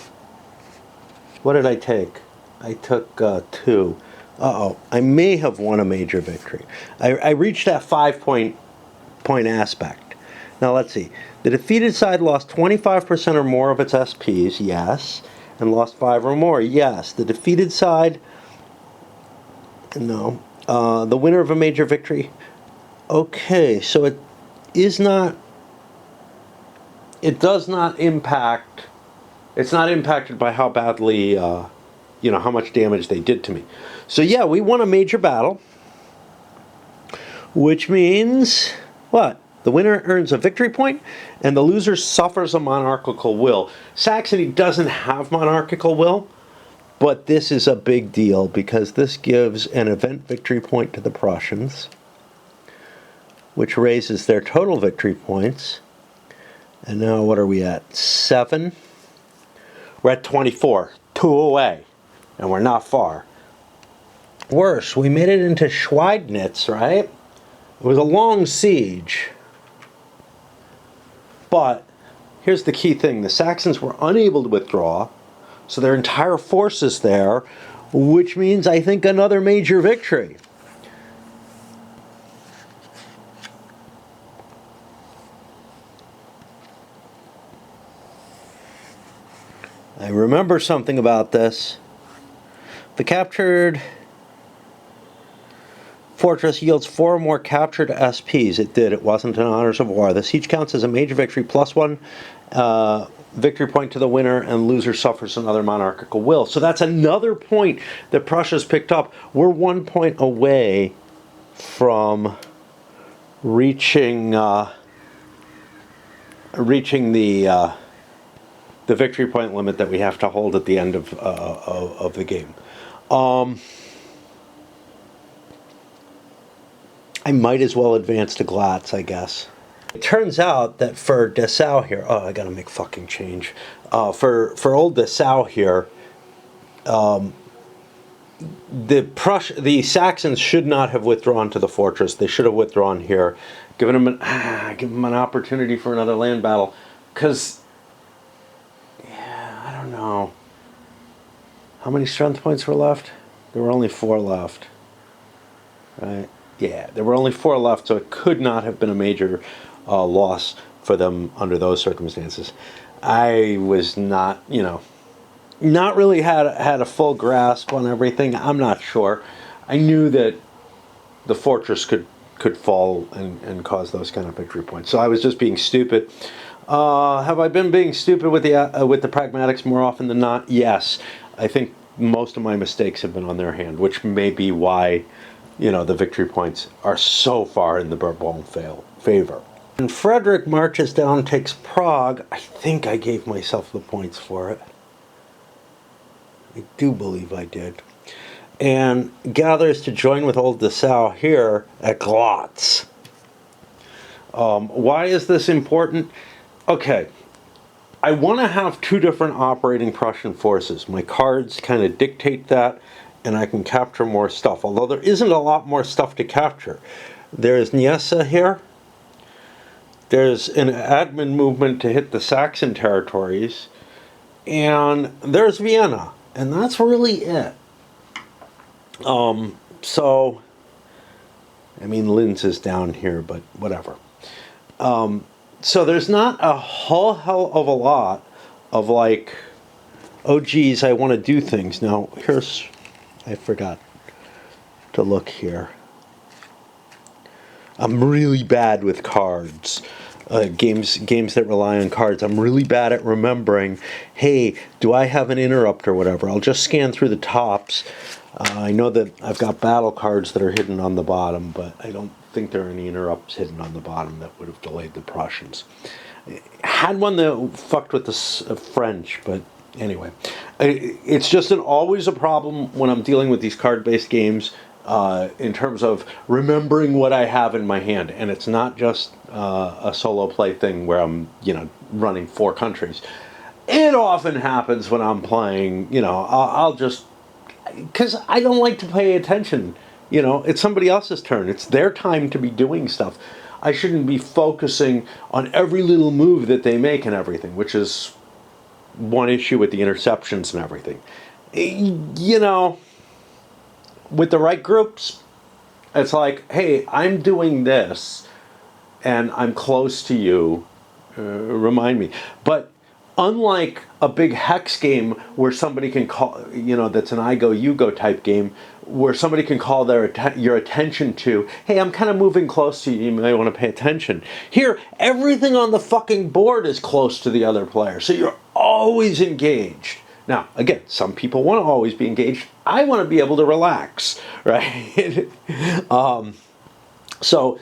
S1: What did I take? I took 2. Uh-oh. I may have won a major victory. I reached that 5-point aspect. Now, let's see. The defeated side lost 25% or more of its SPs, yes. And lost 5 or more, yes. The defeated side, no. The winner of a major victory. Okay, so it does not impact, it's not impacted by how badly, how much damage they did to me. So yeah, we won a major battle, which means, what? The winner earns a victory point, and the loser suffers a monarchical will. Saxony doesn't have monarchical will, but this is a big deal because this gives an event victory point to the Prussians, which raises their total victory points. And now what are we at? 7. We're at 24, 2 away, and we're not far. Worse, we made it into Schweidnitz, right? It was a long siege. But here's the key thing. The Saxons were unable to withdraw, so their entire force is there, which means, I think, another major victory. I remember something about this. The captured fortress yields 4 more captured SPs. It did. It wasn't an honors of war. The siege counts as a major victory, +1 victory point to the winner, and loser suffers another monarchical will. So that's another point that Prussia's picked up. We're 1 point away from reaching the victory point limit that we have to hold at the end of the game. I might as well advance to Glatz, I guess. It turns out that for Dessau here, I gotta make fucking change. For old Dessau here, the Saxons should not have withdrawn to the fortress. They should have withdrawn here, giving them an opportunity for another land battle. Because, I don't know. How many strength points were left? There were only 4 left. Right? Yeah, there were only 4 left, so it could not have been a major loss for them under those circumstances. I was not, not really had a full grasp on everything. I'm not sure. I knew that the fortress could fall and cause those kind of victory points. So I was just being stupid. Have I been being stupid with the pragmatics more often than not? Yes. I think most of my mistakes have been on their hand, which may be why the victory points are so far in the Bourbon favor. And Frederick marches down, takes Prague. I think I gave myself the points for it. I do believe I did. And gathers to join with old Dessau here at Glatz. Why is this important? Okay, I want to have 2 different operating Prussian forces. My cards kind of dictate that, and I can capture more stuff, although there isn't a lot more stuff to capture. There's Niessa here. There's an admin movement to hit the Saxon territories. And there's Vienna. And that's really it. So, I mean, Linz is down here, but whatever. So there's not a whole hell of a lot of like, oh geez, I want to do things. Now, I forgot to look here. I'm really bad with cards. Games that rely on cards. I'm really bad at remembering, hey, do I have an interrupt or whatever? I'll just scan through the tops. I know that I've got battle cards that are hidden on the bottom, but I don't think there are any interrupts hidden on the bottom that would have delayed the Prussians. I had one that fucked with the French, but anyway. It's just always a problem when I'm dealing with these card-based games in terms of remembering what I have in my hand. And it's not just a solo play thing where I'm, running 4 countries. It often happens when I'm playing, I'll just, because I don't like to pay attention. It's somebody else's turn. It's their time to be doing stuff. I shouldn't be focusing on every little move that they make and everything, which is one issue with the interceptions and everything. With the right groups, it's like, hey, I'm doing this, and I'm close to you. Remind me. But unlike a big hex game where somebody can call, that's an I go, you go type game, where somebody can call your attention to, hey, I'm kind of moving close to you, you may want to pay attention. Here, everything on the fucking board is close to the other player, so you're always engaged. Now, again, some people want to always be engaged. I want to be able to relax, right? So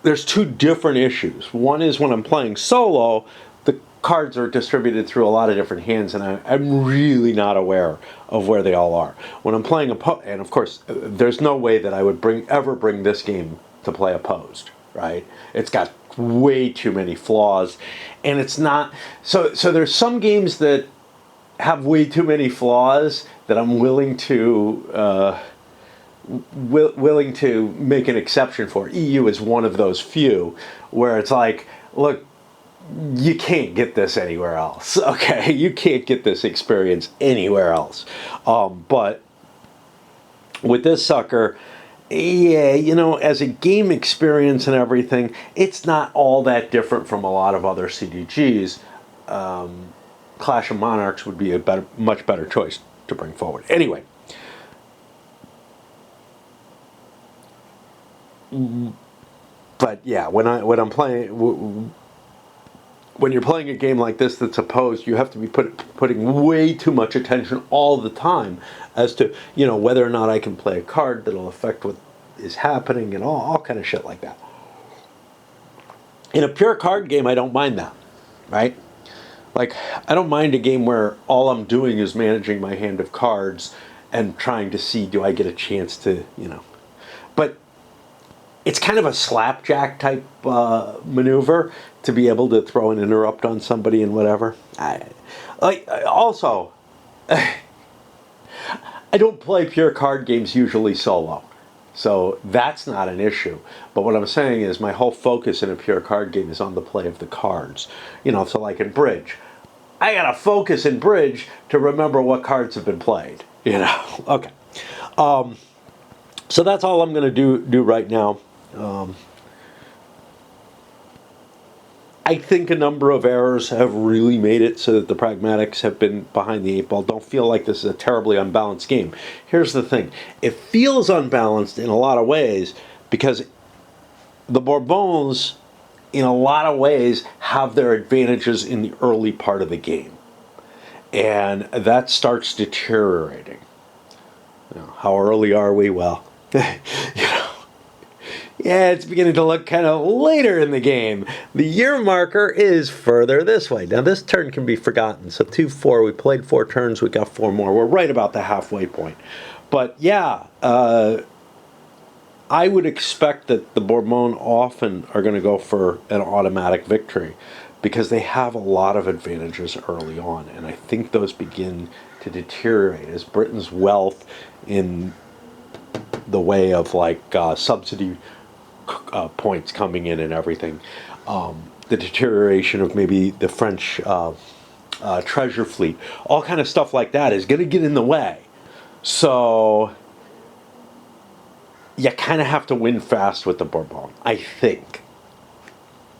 S1: there's 2 different issues. One is when I'm playing solo, the cards are distributed through a lot of different hands, and I'm really not aware of where they all are. When I'm playing and of course, there's no way that I would ever bring this game to play opposed, right? It's got way too many flaws, and it's not. So there's some games that have way too many flaws that I'm willing to willing to make an exception for. EU is one of those few where it's like, look, you can't get this anywhere else. Okay, you can't get this experience anywhere else. But with this sucker, yeah, as a game experience and everything, it's not all that different from a lot of other CDGs. Clash of Monarchs would be a much better choice to bring forward. Anyway, but yeah, when you're playing a game like this that's opposed, you have to be putting way too much attention all the time as to whether or not I can play a card that'll affect what is happening and all kind of shit like that. In a pure card game, I don't mind that, right? Like, I don't mind a game where all I'm doing is managing my hand of cards and trying to see, do I get a chance to, But it's kind of a slapjack type maneuver to be able to throw an interrupt on somebody and whatever. Also, I don't play pure card games usually solo. So that's not an issue. But what I'm saying is my whole focus in a pure card game is on the play of the cards. So like in bridge, I gotta focus in bridge to remember what cards have been played. Okay. So that's all I'm gonna do right now. I think a number of errors have really made it so that the pragmatics have been behind the eight ball. Don't feel like this is a terribly unbalanced game. Here's the thing. It feels unbalanced in a lot of ways because the Bourbons, in a lot of ways, have their advantages in the early part of the game. And that starts deteriorating. How early are we? Well, yeah, it's beginning to look kind of later in the game. The year marker is further this way. Now, this turn can be forgotten. So 2-4, we played 4 turns, we got 4 more. We're right about the halfway point. But yeah, I would expect that the Bourbon often are going to go for an automatic victory because they have a lot of advantages early on. And I think those begin to deteriorate as Britain's wealth in the way of like subsidy points coming in and everything. The deterioration of maybe the French treasure fleet, all kind of stuff like that is going to get in the way. So you kind of have to win fast with the Bourbon, I think.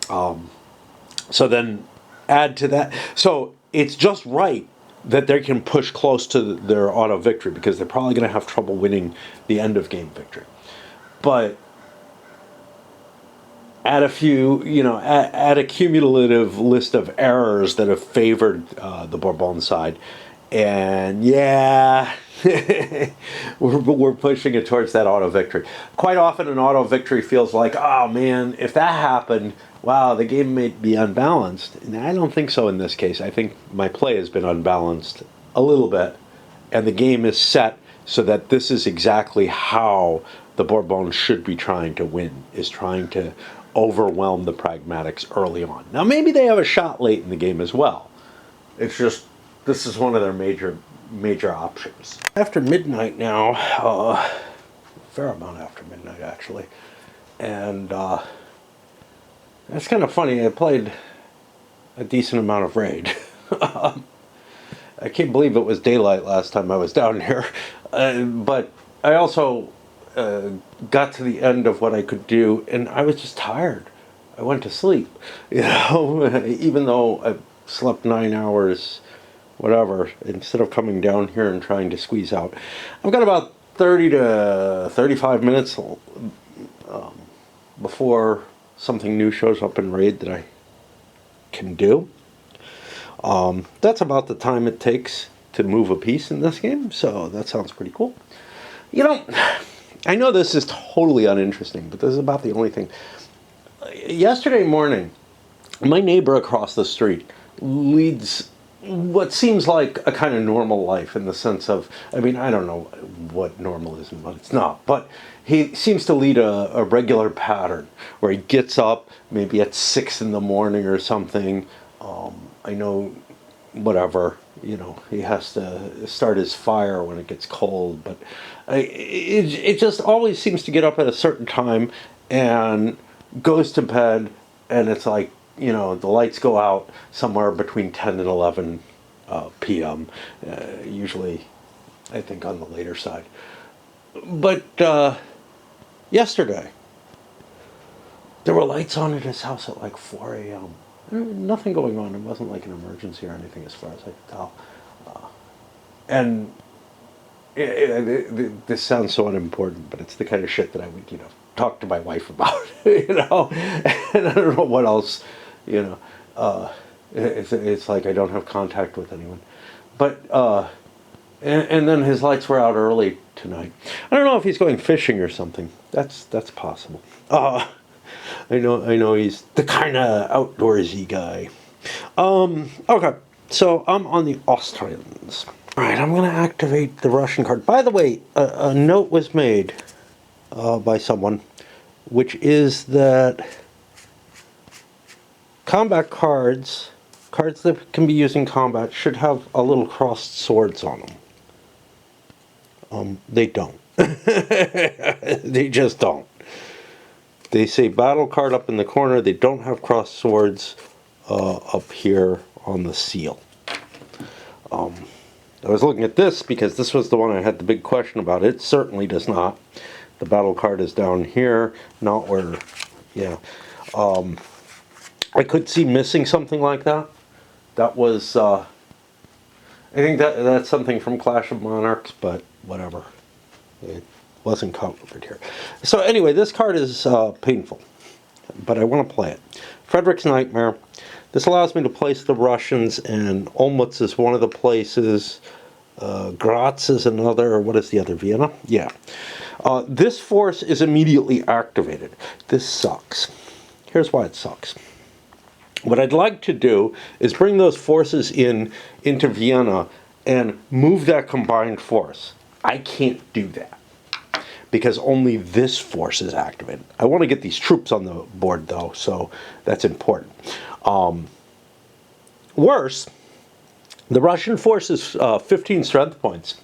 S1: So then add to that. So it's just right that they can push close to their auto victory because they're probably going to have trouble winning the end of game victory. But add a few, add a cumulative list of errors that have favored the Bourbon side. And yeah, we're pushing it towards that auto victory. Quite often an auto victory feels like, oh man, if that happened, wow, the game may be unbalanced. And I don't think so in this case. I think my play has been unbalanced a little bit. And the game is set so that this is exactly how the Bourbon should be trying to win, is trying to overwhelm the pragmatics early on. Now maybe they have a shot late in the game as well. It's just, this is one of their major options. After midnight now, a fair amount after midnight actually, and it's kind of funny, I played a decent amount of Raid. I can't believe it was daylight last time I was down here, but I also got to the end of what I could do, and I was just tired. I went to sleep, even though I slept 9 hours, whatever, instead of coming down here and trying to squeeze out. I've got about 30 to 35 minutes before something new shows up in Raid that I can do. That's about the time it takes to move a piece in this game, so that sounds pretty cool. I know this is totally uninteresting, but this is about the only thing. Yesterday morning, my neighbor across the street leads what seems like a kind of normal life in the sense of, I mean, I don't know what normal is and what it's not, but he seems to lead a regular pattern where he gets up maybe at 6 in the morning or something. I know, whatever, he has to start his fire when it gets cold, but it just always seems to get up at a certain time and goes to bed, and it's like, the lights go out somewhere between 10 and 11 p.m., usually, I think, on the later side. But yesterday, there were lights on at his house at like 4 a.m. Nothing going on. It wasn't like an emergency or anything as far as I could tell. And this sounds so unimportant, but it's the kind of shit that I would, talk to my wife about, And I don't know what else, It's like I don't have contact with anyone. But, and then his lights were out early tonight. I don't know if he's going fishing or something. That's possible. I know he's the kind of outdoorsy guy. Okay, so I'm on the Austrians. All right, I'm going to activate the Russian card. By the way, a note was made by someone, which is that combat cards that can be used in combat, should have a little crossed swords on them. They don't. They just don't. They say battle card up in the corner. They don't have crossed swords up here on the seal. I was looking at this because this was the one I had the big question about. It certainly does not. The battle card is down here, not where, I could see missing something like that. That was, I think that's something from Clash of Monarchs, but whatever. It wasn't covered here. So anyway, this card is painful, but I want to play it. Frederick's Nightmare. This allows me to place the Russians, and Olmütz is one of the places. Graz is another. What is the other? Vienna? Yeah. This force is immediately activated. This sucks. Here's why it sucks. What I'd like to do is bring those forces into Vienna and move that combined force. I can't do that because only this force is activated. I want to get these troops on the board, though, so that's important. Worse, the Russian force is 15 strength points.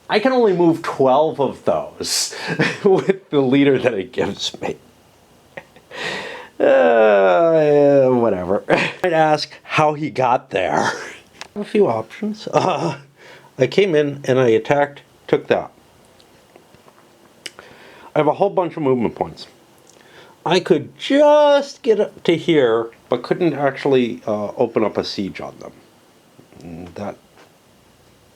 S1: I can only move 12 of those with the leader that it gives me. Whatever. I'd ask how he got there. A few options. I came in and I attacked, took that. I have a whole bunch of movement points. I could just get up to here, but couldn't actually open up a siege on them. That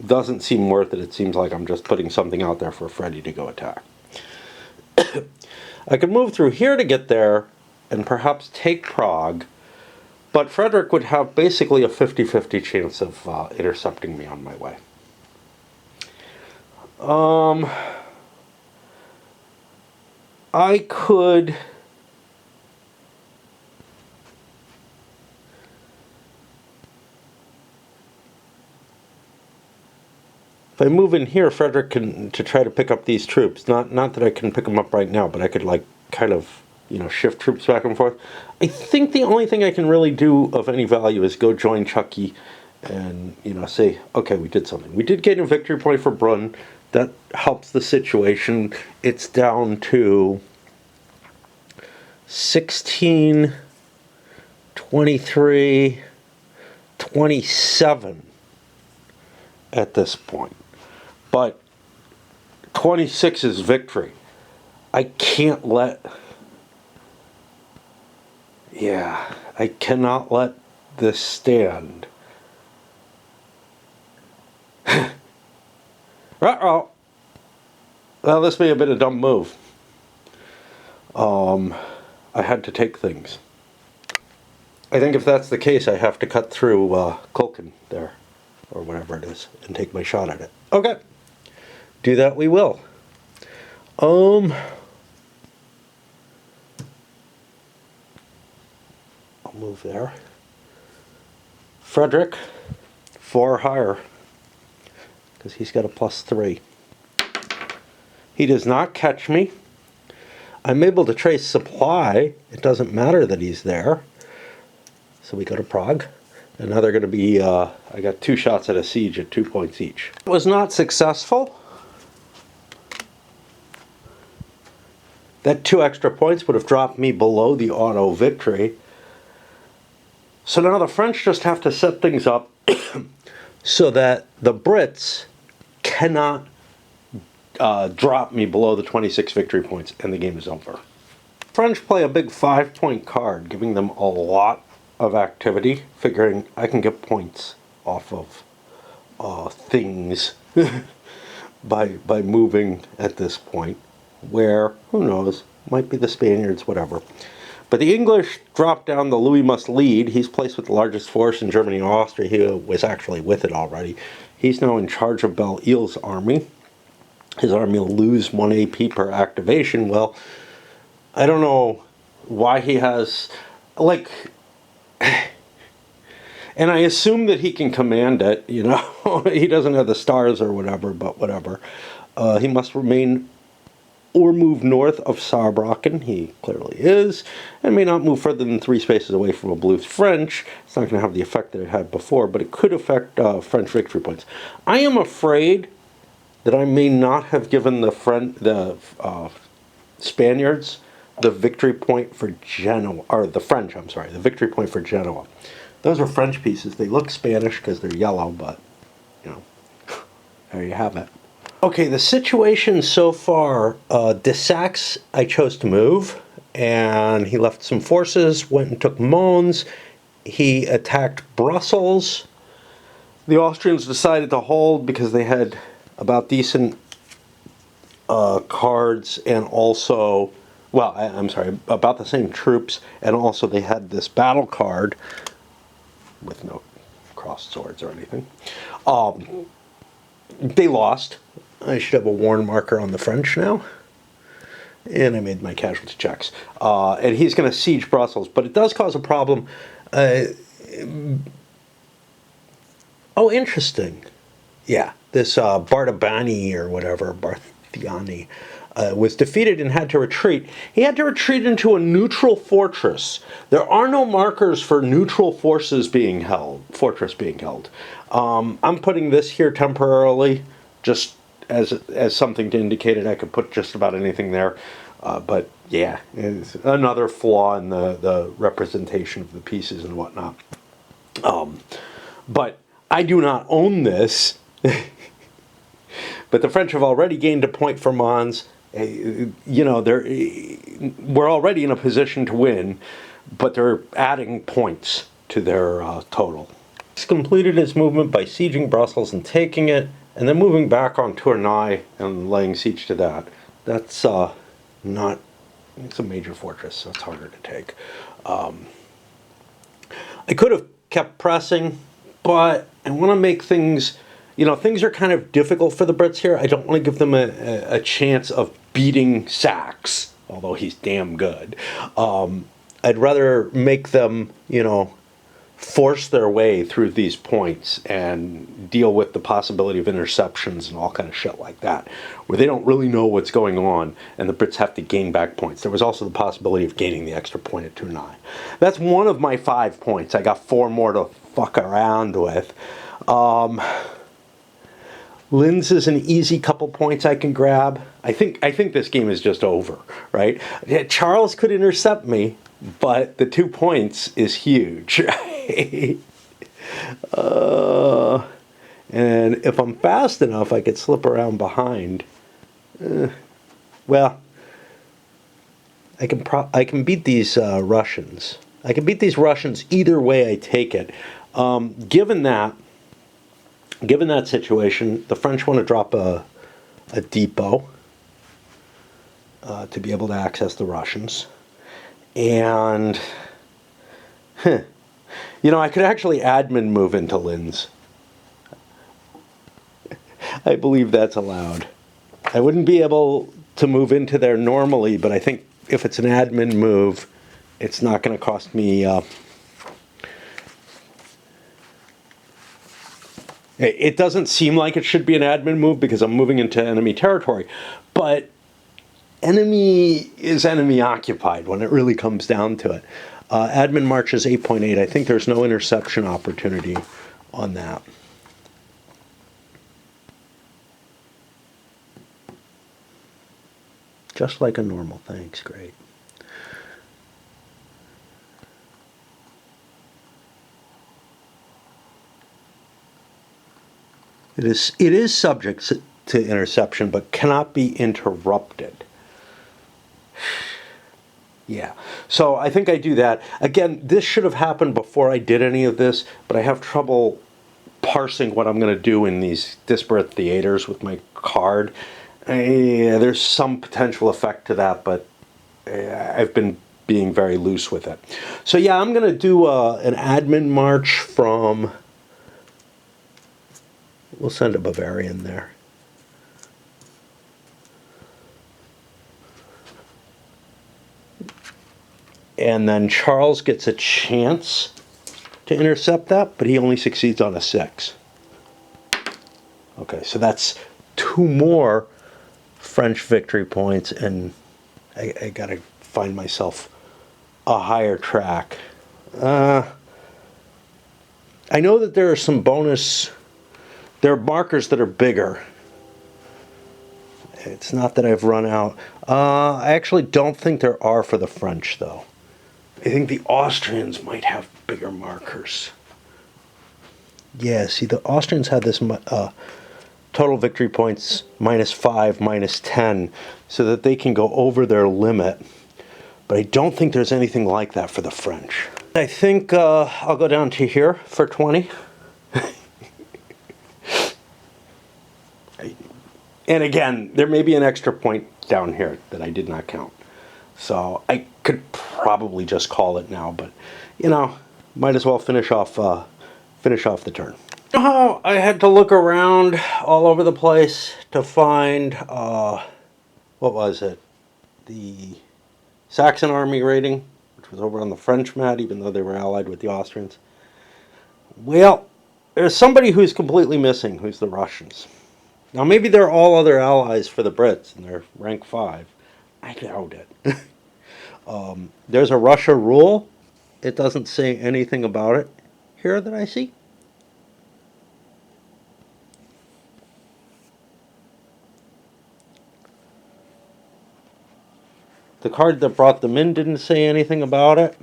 S1: doesn't seem worth it. It seems like I'm just putting something out there for Freddy to go attack. I could move through here to get there and perhaps take Prague, but Frederick would have basically a 50-50 chance of intercepting me on my way. I could... If I move in here, Frederick can to try to pick up these troops. Not that I can pick them up right now, but I could like kind of, shift troops back and forth. I think the only thing I can really do of any value is go join Chucky and, say, okay, we did something. We did gain a victory point for Brunn. That helps the situation. It's down to 16, 23, 27 at this point. But 26 is victory. I can't let... Yeah, I cannot let this stand. Uh-oh. Well, this may have been a dumb move. I had to take things. I think if that's the case, I have to cut through Kulkin there, or whatever it is, and take my shot at it. Okay. Do that we will. I'll move there. Frederick, 4 higher, because he's got a +3. He does not catch me. I'm able to trace supply. It doesn't matter that he's there. So we go to Prague. And now they're going to be, I got 2 shots at a siege at 2 points each. It was not successful. That 2 extra points would have dropped me below the auto victory. So now the French just have to set things up so that the Brits cannot drop me below the 26 victory points, and the game is over. French play a big 5-point card, giving them a lot of activity, figuring I can get points off of things by moving at this point, where, who knows, might be the Spaniards, whatever. But the English dropped down the Louis must lead. He's placed with the largest force in Germany and Austria. He was actually with it already. He's now in charge of Belle-Isle's army. His army will lose 1 AP per activation. Well, I don't know why he has, like, and I assume that he can command it, you know. He doesn't have the stars or whatever, but whatever. He must remain or move north of Saarbrücken. He clearly is, and may not move further than 3 spaces away from a blue French. It's not going to have the effect that it had before, but it could affect French victory points. I am afraid that I may not have given the Spaniards the victory point for Genoa, or the French, I'm sorry, the victory point for Genoa. Those are French pieces. They look Spanish because they're yellow, but, you know, there you have it. Okay, the situation so far, de Saxe I chose to move, and he left some forces, went and took Mons. He attacked Brussels. The Austrians decided to hold because they had about decent cards, and also, well, I'm sorry, about the same troops, and also they had this battle card with no crossed swords or anything. They lost. I should have a warn marker on the French now. And I made my casualty checks. And he's going to siege Brussels, but it does cause a problem. Oh, interesting. Yeah, this Bartabani or whatever, Barthiani, was defeated and had to retreat. He had to retreat into a neutral fortress. There are no markers for neutral forces being held, fortress being held. I'm putting this here temporarily, just as something to indicate it. I could put just about anything there. But yeah, it's another flaw in the representation of the pieces and whatnot. But I do not own this. But the French have already gained a point for Mons. You know, we're already in a position to win, but they're adding points to their total. He's completed his movement by sieging Brussels and taking it, and then moving back on Tournai and laying siege to that. That's not, it's a major fortress, so it's harder to take. I could have kept pressing, but I want to make things, you know, things are kind of difficult for the Brits here. I don't want to give them a chance of beating Saxe, although he's damn good. I'd rather make them, you know, force their way through these points and deal with the possibility of interceptions and all kind of shit like that, where they don't really know what's going on and the Brits have to gain back points. There was also the possibility of gaining the extra point at Tournai. That's one of my 5 points. I got 4 more to fuck around with. Linz is an easy couple points I can grab. I think this game is just over, right? Yeah, Charles could intercept me, but the 2 points is huge. And if I'm fast enough, I could slip around behind. Well, I can beat these Russians. I can beat these Russians either way I take it. Given that situation, the French want to drop a depot to be able to access the Russians. And, you know, I could actually admin move into Linz. I believe that's allowed. I wouldn't be able to move into there normally, but I think if it's an admin move, it's not going to cost me... It doesn't seem like it should be an admin move because I'm moving into enemy territory. But enemy is enemy occupied when it really comes down to it. Admin march is 8.8. I think there's no interception opportunity on that. Just like a normal. Thanks, great. It is subject to interception, but cannot be interrupted. Yeah, so I think I do that. Again, this should have happened before I did any of this, but I have trouble parsing what I'm going to do in these disparate theaters with my card. There's some potential effect to that, but I've been being very loose with it. So yeah, I'm going to do an admin march from... We'll send a Bavarian there. And then Charles gets a chance to intercept that, but he only succeeds on a 6. Okay, so that's 2 more French victory points, and I gotta find myself a higher track. I know that there are some bonus... There are markers that are bigger. It's not that I've run out. I actually don't think there are for the French, though. I think the Austrians might have bigger markers. Yeah, see, the Austrians had this total victory points -5, -10, so that they can go over their limit. But I don't think there's anything like that for the French. I think I'll go down to here for 20. And again, there may be an extra point down here that I did not count. So I could probably just call it now, but you know, might as well finish off the turn. You know how I had to look around all over the place to find what was it? The Saxon army rating, which was over on the French mat, even though they were allied with the Austrians. Well, there's somebody who's completely missing, who's the Russians. Now, maybe they're all other allies for the Brits, and they're rank 5. I doubt it. There's a Russia rule. It doesn't say anything about it here that I see. The card that brought them in didn't say anything about it.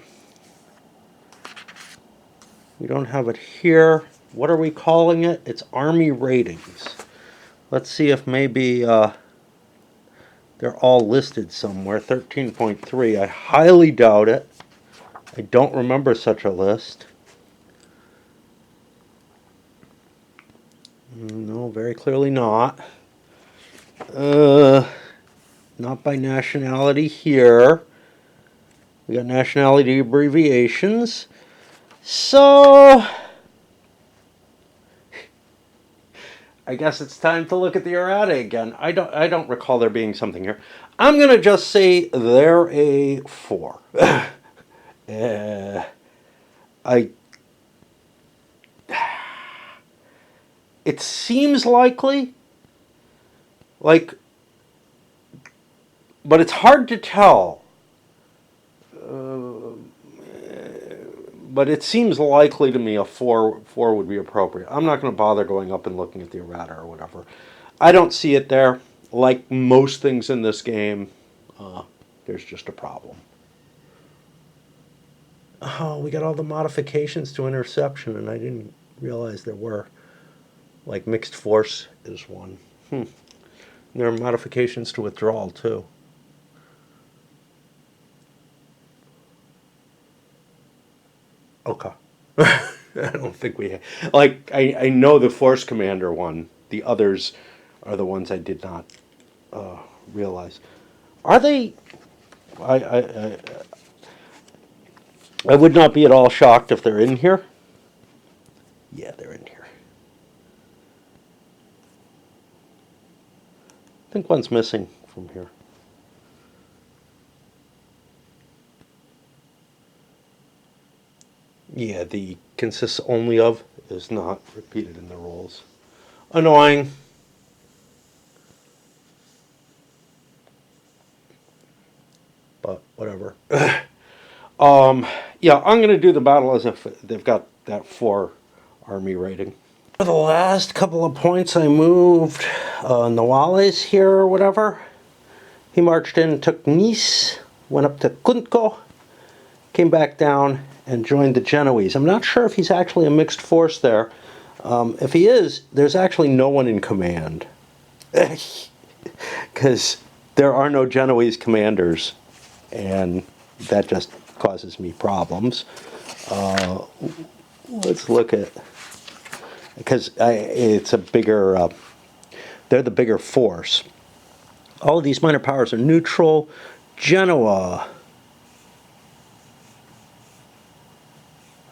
S1: We don't have it here. What are we calling it? It's Army Ratings. Let's see if maybe they're all listed somewhere. 13.3. I highly doubt it. I don't remember such a list. No, very clearly not. Not by nationality here. We got nationality abbreviations. So I guess it's time to look at the errata again. I don't recall there being something here. I'm gonna just say they're a 4. It seems likely, but it's hard to tell. But it seems likely to me a 4 would be appropriate. I'm not going to bother going up and looking at the errata or whatever. I don't see it there. Like most things in this game, there's just a problem. Oh, we got all the modifications to interception, and I didn't realize there were. Like mixed force is one. There are modifications to withdrawal, too. Okay. I don't think we have. Like, I know the Force Commander one. The others are the ones I did not realize. Are they... I would not be at all shocked if they're in here. Yeah, they're in here. I think one's missing from here. Yeah, the consists only of is not repeated in the rules. Annoying. but whatever. Yeah, I'm going to do the battle as if they've got that 4 army rating. For the last couple of points, I moved Nawales here or whatever. He marched in, took Nice, went up to Cunco, came back down, and joined the Genoese. I'm not sure if he's actually a mixed force there. If he is, there's actually no one in command. Because there are no Genoese commanders, and that just causes me problems. Let's look at, because it's a bigger, they're the bigger force. All of these minor powers are neutral. Genoa,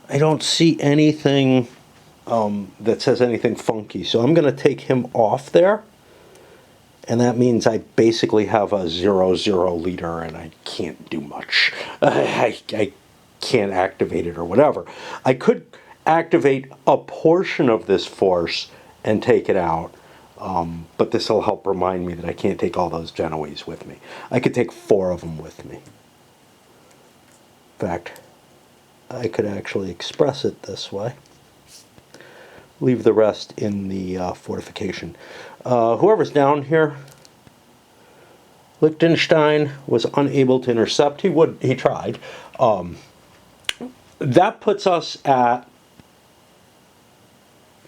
S1: I don't see anything that says anything funky, so I'm going to take him off there. And that means I basically have a 0-0 leader, and I can't do much. I can't activate it or whatever. I could activate a portion of this force and take it out, but this will help remind me that I can't take all those Genoese with me. I could take 4 of them with me. In fact, I could actually express it this way. Leave the rest in the fortification. Whoever's down here, Liechtenstein was unable to intercept. He tried. That puts us at,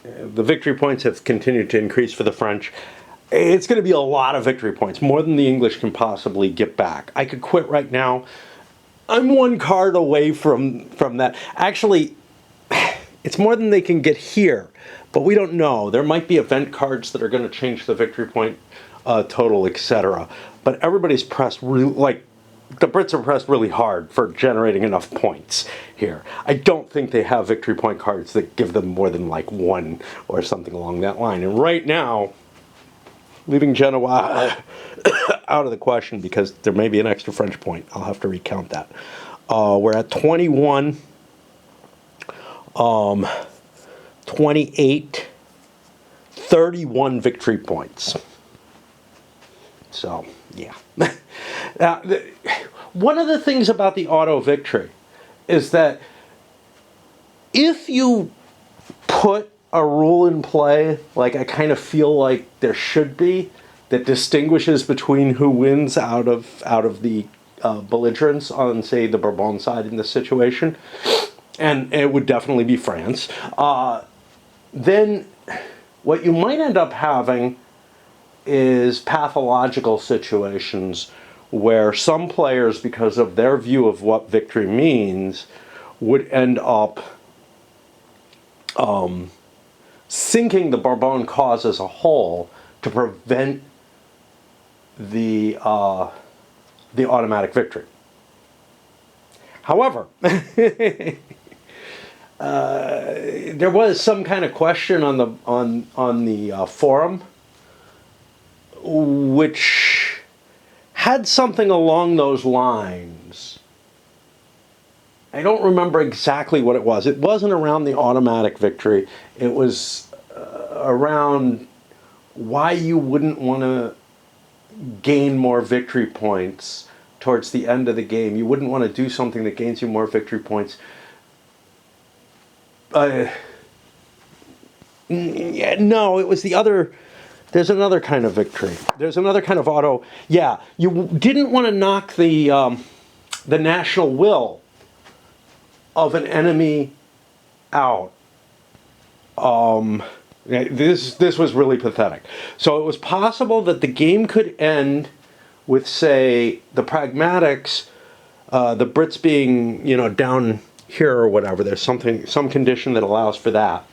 S1: the victory points have continued to increase for the French. It's going to be a lot of victory points, more than the English can possibly get back. I could quit right now. I'm 1 card away from that. Actually, it's more than they can get here, but we don't know. There might be event cards that are going to change the victory point total, etc. But everybody's pressed, like, the Brits are pressed really hard for generating enough points here. I don't think they have victory point cards that give them more than like 1 or something along that line. And right now, leaving Genoa out of the question because there may be an extra French point. I'll have to recount that. We're at 21, 28, 31 victory points. So, yeah. Now, one of the things about the auto victory is that if you put a rule in play, like I kind of feel like there should be, that distinguishes between who wins out of the belligerents on, say, the Bourbon side in this situation, and it would definitely be France, then what you might end up having is pathological situations where some players, because of their view of what victory means, would end up sinking the Bourbon cause as a whole to prevent the automatic victory. However, there was some kind of question on the forum, which had something along those lines. I don't remember exactly what it was. It wasn't around the automatic victory. It was around why you wouldn't want to gain more victory points towards the end of the game. You wouldn't want to do something that gains you more victory points. No, it was the other. There's another kind of victory. There's another kind of auto. Yeah, you didn't want to knock the national will of an enemy out. This was really pathetic. So it was possible that the game could end with, say, the pragmatics, the Brits being, down here or whatever. There's some condition that allows for that.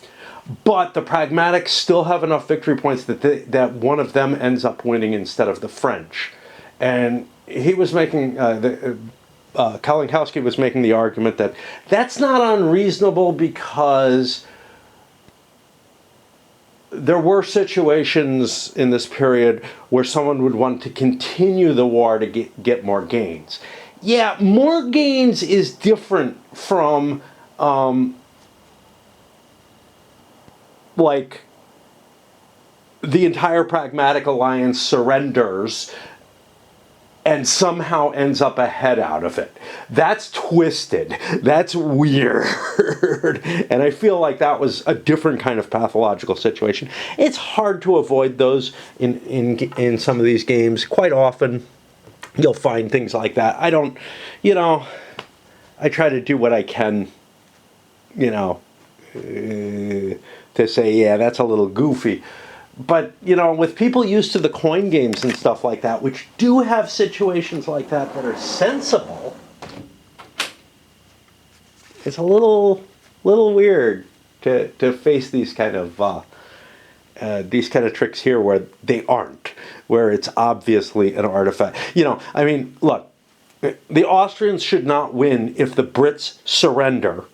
S1: But the pragmatics still have enough victory points that one of them ends up winning instead of the French. And he was making, Kalinkowski was making the argument that that's not unreasonable because there were situations in this period where someone would want to continue the war to get more gains. Yeah, more gains is different from like the entire pragmatic alliance surrenders and somehow ends up ahead out of it. That's twisted. That's weird. And I feel like that was a different kind of pathological situation. It's hard to avoid those in some of these games. Quite often, you'll find things like that. I don't, I try to do what I can, to say, yeah, that's a little goofy. But, with people used to the coin games and stuff like that, which do have situations like that that are sensible, it's a little weird to face these kind of tricks here where they aren't, where it's obviously an artifact. Look, the Austrians should not win if the Brits surrender.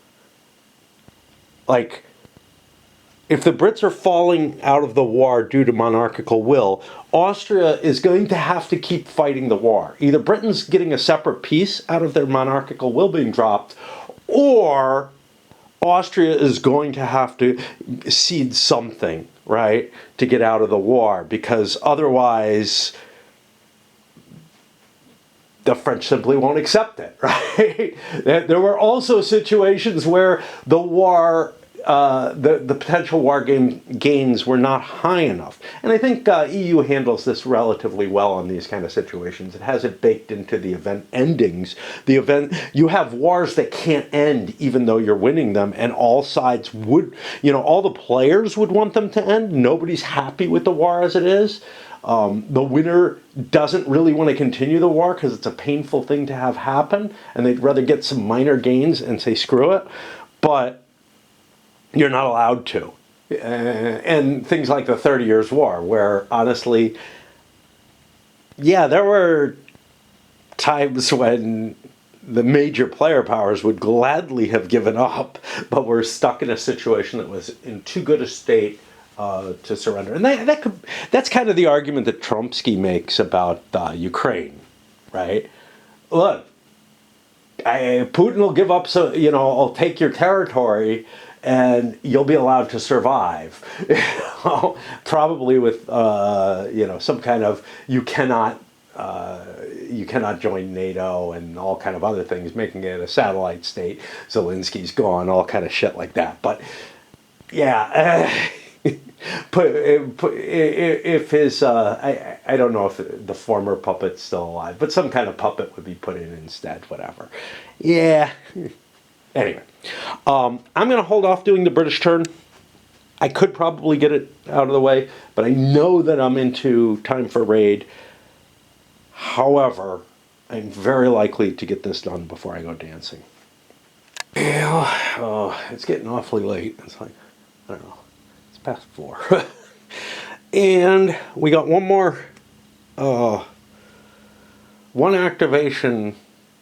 S1: Like, if the Brits are falling out of the war due to monarchical will, Austria is going to have to keep fighting the war. Either Britain's getting a separate piece out of their monarchical will being dropped, or Austria is going to have to cede something, right, to get out of the war, because otherwise the French simply won't accept it, right? There were also situations where the war, the potential war gains were not high enough. And I think EU handles this relatively well on these kind of situations. It has it baked into the event endings. You have wars that can't end even though you're winning them, and all sides would, all the players would want them to end. Nobody's happy with the war as it is. The winner doesn't really want to continue the war because it's a painful thing to have happen, and they'd rather get some minor gains and say screw it. But you're not allowed to. And things like the 30 Years' War, where honestly, yeah, there were times when the major player powers would gladly have given up, but were stuck in a situation that was in too good a state to surrender. And that's kind of the argument that Chomsky makes about Ukraine, right? Look, Putin will give up, so I'll take your territory, and you'll be allowed to survive. Probably with some kind of you cannot join NATO and all kind of other things, making it a satellite state. Zelensky's gone, all kind of shit like that. But yeah. If his, I don't know if the former puppet's still alive, but some kind of puppet would be put in instead, whatever. Yeah. Anyway, I'm going to hold off doing the British turn. I could probably get it out of the way, but I know that I'm into time for raid. However, I'm very likely to get this done before I go dancing. Yeah, it's getting awfully late. It's like, I don't know. Past 4. And we got one more one activation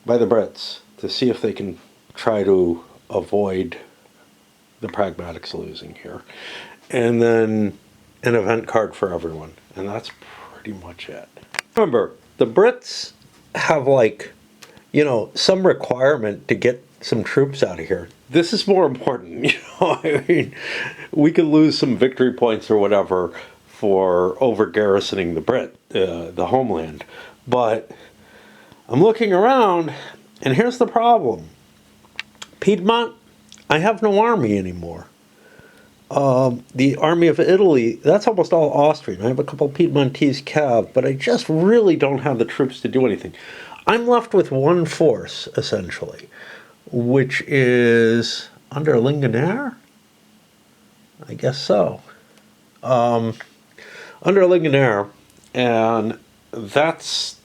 S1: by the Brits to see if they can try to avoid the Pragmatics losing here, and then an event card for everyone, and that's pretty much it. Remember, the Brits have some requirement to get some troops out of here. This is more important, we could lose some victory points or whatever for over garrisoning the homeland. But I'm looking around, and here's the problem. Piedmont, I have no army anymore. The army of Italy, that's almost all Austrian. I have a couple Piedmontese cav, but I just really don't have the troops to do anything. I'm left with one force, essentially, which is under Ligonier? I guess so. Under Ligonier, and that's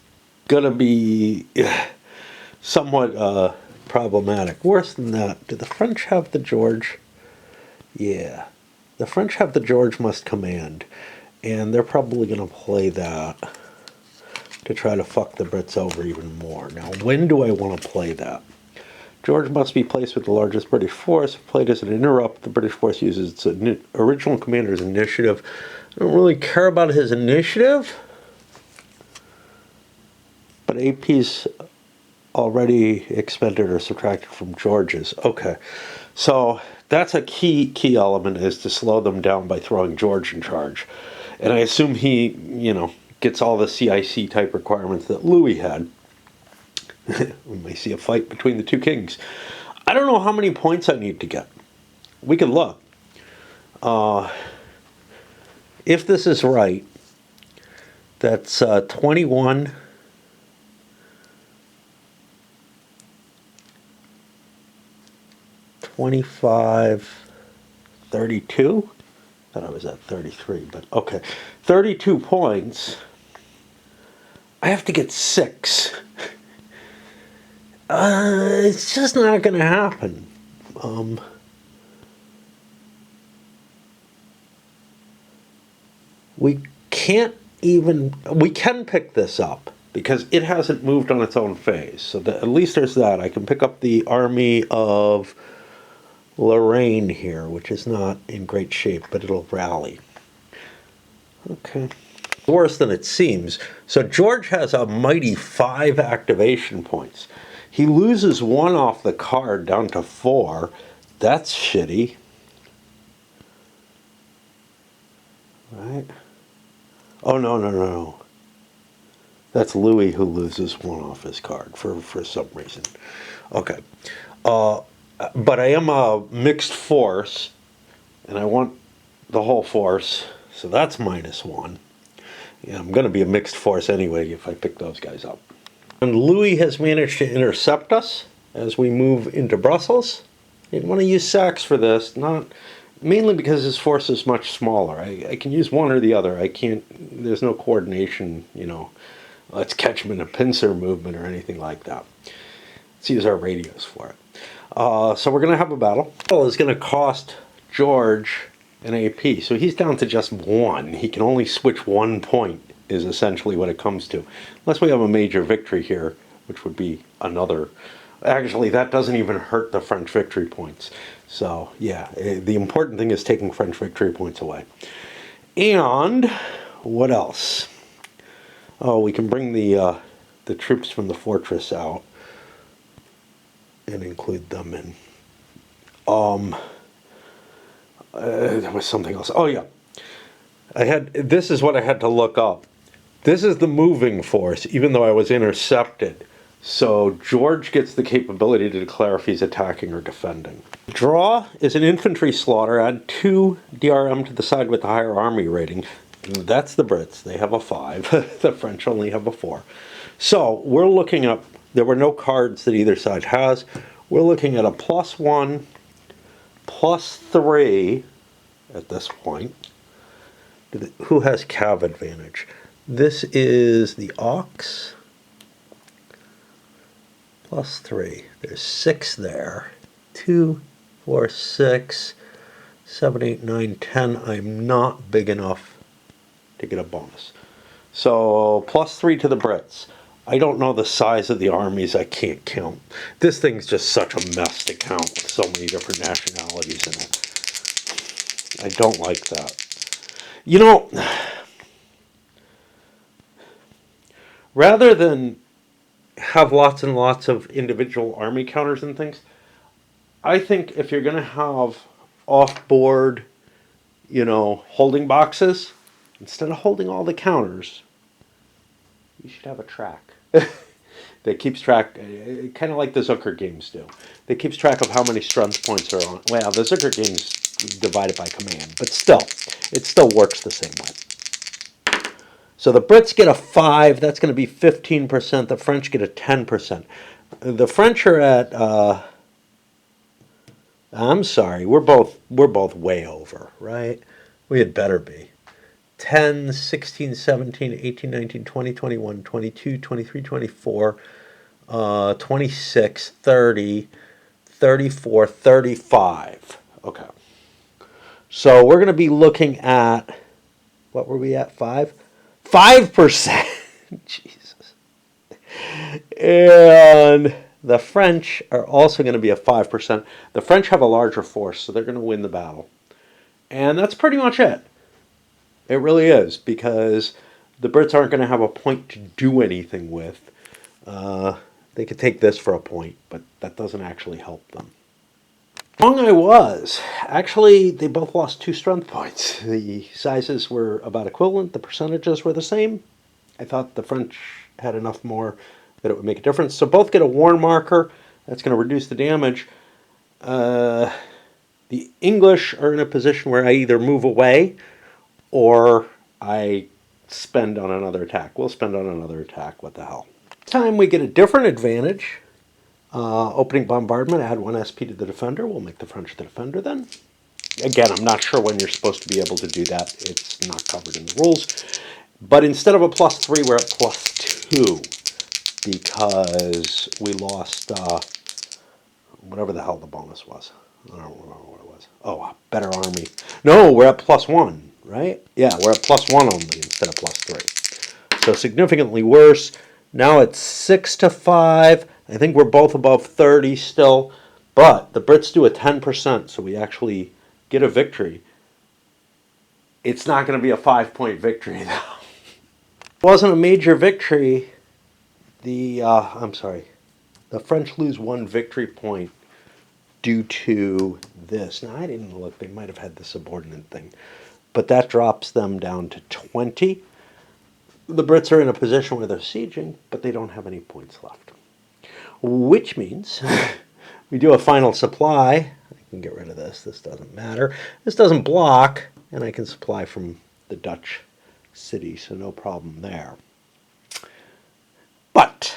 S1: going to be somewhat problematic. Worse than that, do the French have the George? Yeah. The French have the George must command, and they're probably going to play that to try to fuck the Brits over even more. Now, when do I want to play that? George must be placed with the largest British force. Played as an interrupt, the British force uses its original commander's initiative. I don't really care about his initiative, but AP's already expended or subtracted from George's. Okay, so that's a key element, is to slow them down by throwing George in charge. And I assume he, gets all the CIC type requirements that Louis had. We may see a fight between the two kings. I don't know how many points I need to get. We can look. If this is right, that's 21. 25, 32. I thought I was at 33, but okay. 32 points. I have to get 6. It's just not going to happen. We can't even, we can pick this up because it hasn't moved on its own phase. So at least there's that. I can pick up the army of Lorraine here, which is not in great shape, but it'll rally. Okay. Worse than it seems. So George has a mighty 5 activation points. He loses 1 off the card down to 4. That's shitty. Right? Oh, no. That's Louis who loses 1 off his card for some reason. Okay. But I am a mixed force, and I want the whole force, so that's -1. Yeah, I'm going to be a mixed force anyway if I pick those guys up. And Louis has managed to intercept us as we move into Brussels. I didn't want to use Saxe for this, not mainly because his force is much smaller. I can use one or the other. I can't, there's no coordination, you know, let's catch him in a pincer movement or anything like that. Let's use our radios for it. So we're going to have a battle. Well, it's going to cost George an AP, so he's down to just 1. He can only switch 1 point, is essentially what it comes to. Unless we have a major victory here, which would be another. Actually, that doesn't even hurt the French victory points. So, yeah, the important thing is taking French victory points away. And what else? Oh, we can bring the troops from the fortress out and include them in. There was something else. Oh yeah, this is what I had to look up. This is the moving force, even though I was intercepted. So George gets the capability to declare if he's attacking or defending. Draw is an infantry slaughter. Add 2 DRM to the side with the higher army rating. That's the Brits. They have a 5. The French only have a 4. So we're looking up. There were no cards that either side has. We're looking at a +1, +3 at this point. Who has cav advantage? This is the Ox. +3. There's 6 there. 2, 4, 6, 7, 8, 9, 10. I'm not big enough to get a bonus. So +3 to the Brits. I don't know the size of the armies. I can't count. This thing's just such a mess to count with so many different nationalities in it. I don't like that. You know, rather than have lots and lots of individual army counters and things, I think if you're going to have off-board, you know, holding boxes, instead of holding all the counters, you should have a track. That keeps track, kind of like the Zucker games do. That keeps track of how many strength points are on. Well, the Zucker games divide it by command, but still, it still works the same way. So the Brits get a 5. That's going to be 15%. The French get a 10%. The French are at. I'm sorry, we're both way over, right? We had better be. 10, 16, 17, 18, 19, 20, 21, 22, 23, 24, 26, 30, 34, 35. Okay. So we're going to be looking at, what were we at, 5? 5%. Jesus. And the French are also going to be at 5%. The French have a larger force, so they're going to win the battle. And that's pretty much it. It really is, because the Brits aren't going to have a point to do anything with. They could take this for a point, but that doesn't actually help them. Wrong I was. Actually, they both lost 2 strength points. The sizes were about equivalent. The percentages were the same. I thought the French had enough more that it would make a difference. So both get a worn marker. That's going to reduce the damage. The English are in a position where I either move away or I spend on another attack. We'll spend on another attack. What the hell? Time we get a different advantage. Opening bombardment, add 1 SP to the defender. We'll make the French the defender then. Again, I'm not sure when you're supposed to be able to do that. It's not covered in the rules. But instead of a +3, we're at +2 because we lost whatever the hell the bonus was. I don't remember what it was. Oh, better army. No, we're at +1, right? Yeah, we're at +1 only instead of +3. So significantly worse. Now it's 6-5. I think we're both above 30 still. But the Brits do a 10%, so we actually get a victory. It's not going to be a 5-point victory, though. It wasn't a major victory. I'm sorry. The French lose 1 victory point due to this. Now, I didn't look. They might have had the subordinate thing. But that drops them down to 20. The Brits are in a position where they're sieging, but they don't have any points left. Which means we do a final supply. I can get rid of this. This doesn't matter. This doesn't block, and I can supply from the Dutch city, so no problem there. But,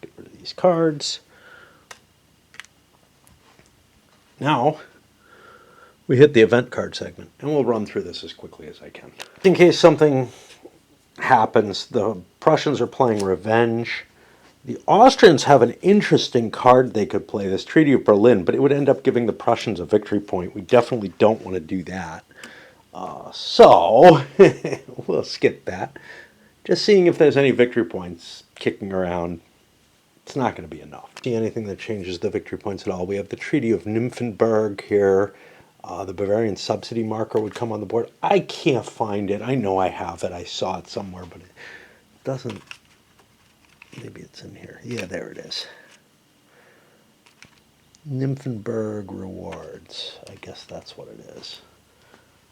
S1: get rid of these cards. Now, we hit the event card segment, and we'll run through this as quickly as I can. In case something happens, the Prussians are playing Revenge. The Austrians have an interesting card they could play, this Treaty of Berlin, but it would end up giving the Prussians a victory point. We definitely don't want to do that. So, we'll skip that. Just seeing if there's any victory points kicking around. It's not going to be enough. See anything that changes the victory points at all. We have the Treaty of Nymphenburg here. The Bavarian subsidy marker would come on the board. I can't find it. I know I have it. I saw it somewhere, but it doesn't. Maybe it's in here. Yeah, there it is. Nymphenburg rewards. I guess that's what it is.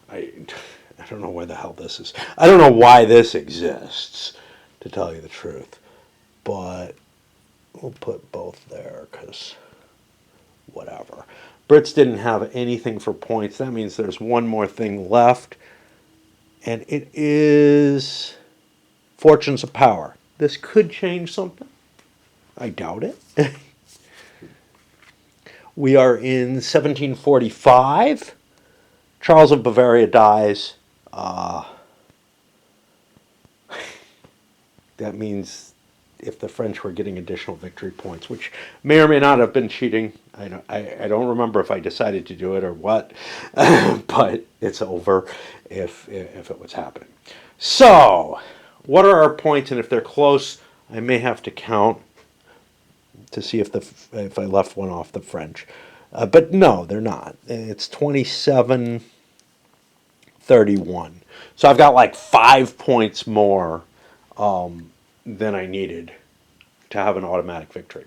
S1: I don't know where the hell this is. I don't know why this exists, to tell you the truth. But we'll put both there because whatever. Brits didn't have anything for points. That means there's one more thing left. And it is Fortunes of Power. This could change something. I doubt it. We are in 1745. Charles of Bavaria dies. That means if the French were getting additional victory points, which may or may not have been cheating. I don't remember if I decided to do it or what, but it's over if it was happening. So, what are our points? And if they're close, I may have to count to see if I left one off the French. But no, they're not. It's 27-31. So I've got like 5 points more than I needed to have an automatic victory.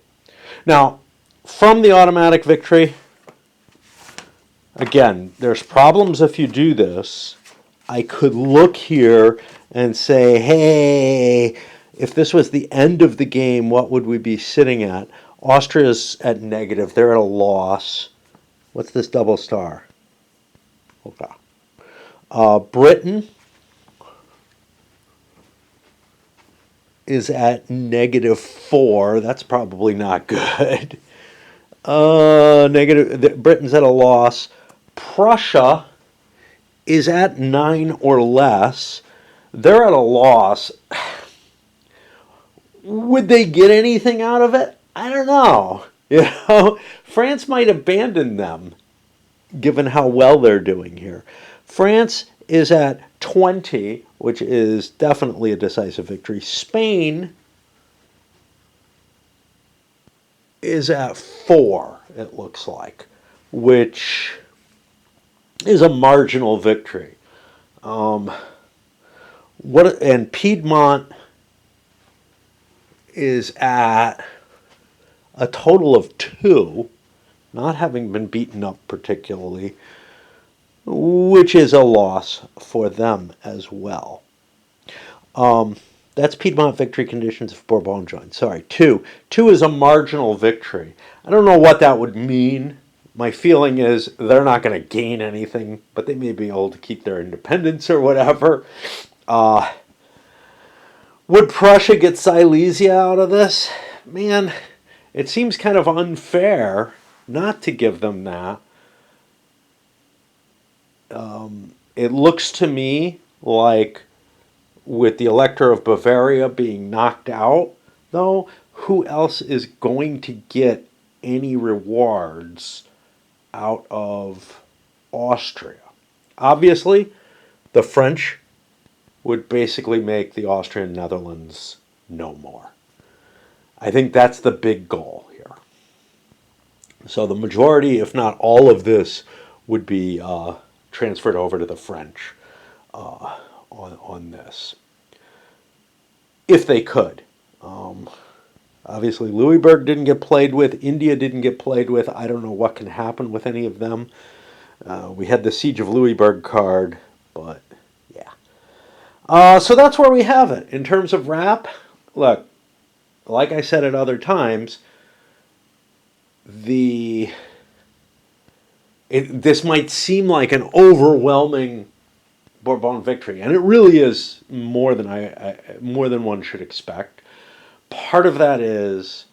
S1: Now, from the automatic victory, again, there's problems if you do this. I could look here and say, hey, if this was the end of the game, what would we be sitting at? Austria's at negative. They're at a loss. What's this double star? Okay. Britain is at -4. That's probably not good. Britain's at a loss. Prussia is at 9 or less. They're at a loss. Would they get anything out of it? I don't know. France might abandon them, given how well they're doing here. France is at 20, which is definitely a decisive victory. Spain is at 4, it looks like, which is a marginal victory. And Piedmont is at a total of 2, not having been beaten up particularly, which is a loss for them as well. That's Piedmont victory conditions if Bourbon joins. Sorry, two. Two is a marginal victory. I don't know what that would mean. My feeling is they're not going to gain anything, but they may be able to keep their independence or whatever. Would Prussia get Silesia out of this? Man, it seems kind of unfair not to give them that. It looks to me like with the Elector of Bavaria being knocked out, though, who else is going to get any rewards out of Austria? Obviously, the French would basically make the Austrian Netherlands no more. I think that's the big goal here. So the majority, if not all of this, would be transferred over to the French on this, if they could. Obviously, Louisbourg didn't get played with. India didn't get played with. I don't know what can happen with any of them. We had the Siege of Louisbourg card, but yeah. So that's where we have it. In terms of wrap, look, like I said at other times, this might seem like an overwhelming Bourbon victory, and it really is more than one should expect. Part of that is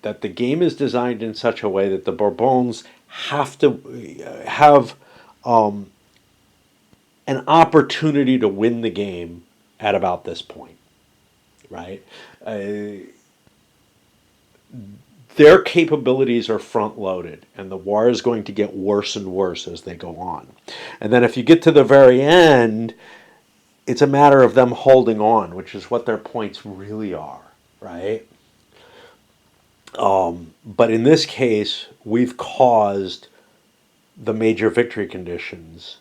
S1: that the game is designed in such a way that the Bourbons have to have an opportunity to win the game at about this point, right? Their capabilities are front loaded, and the war is going to get worse and worse as they go on. And then if you get to the very end, it's a matter of them holding on, which is what their points really are, right? But in this case, we've caused the major victory conditions,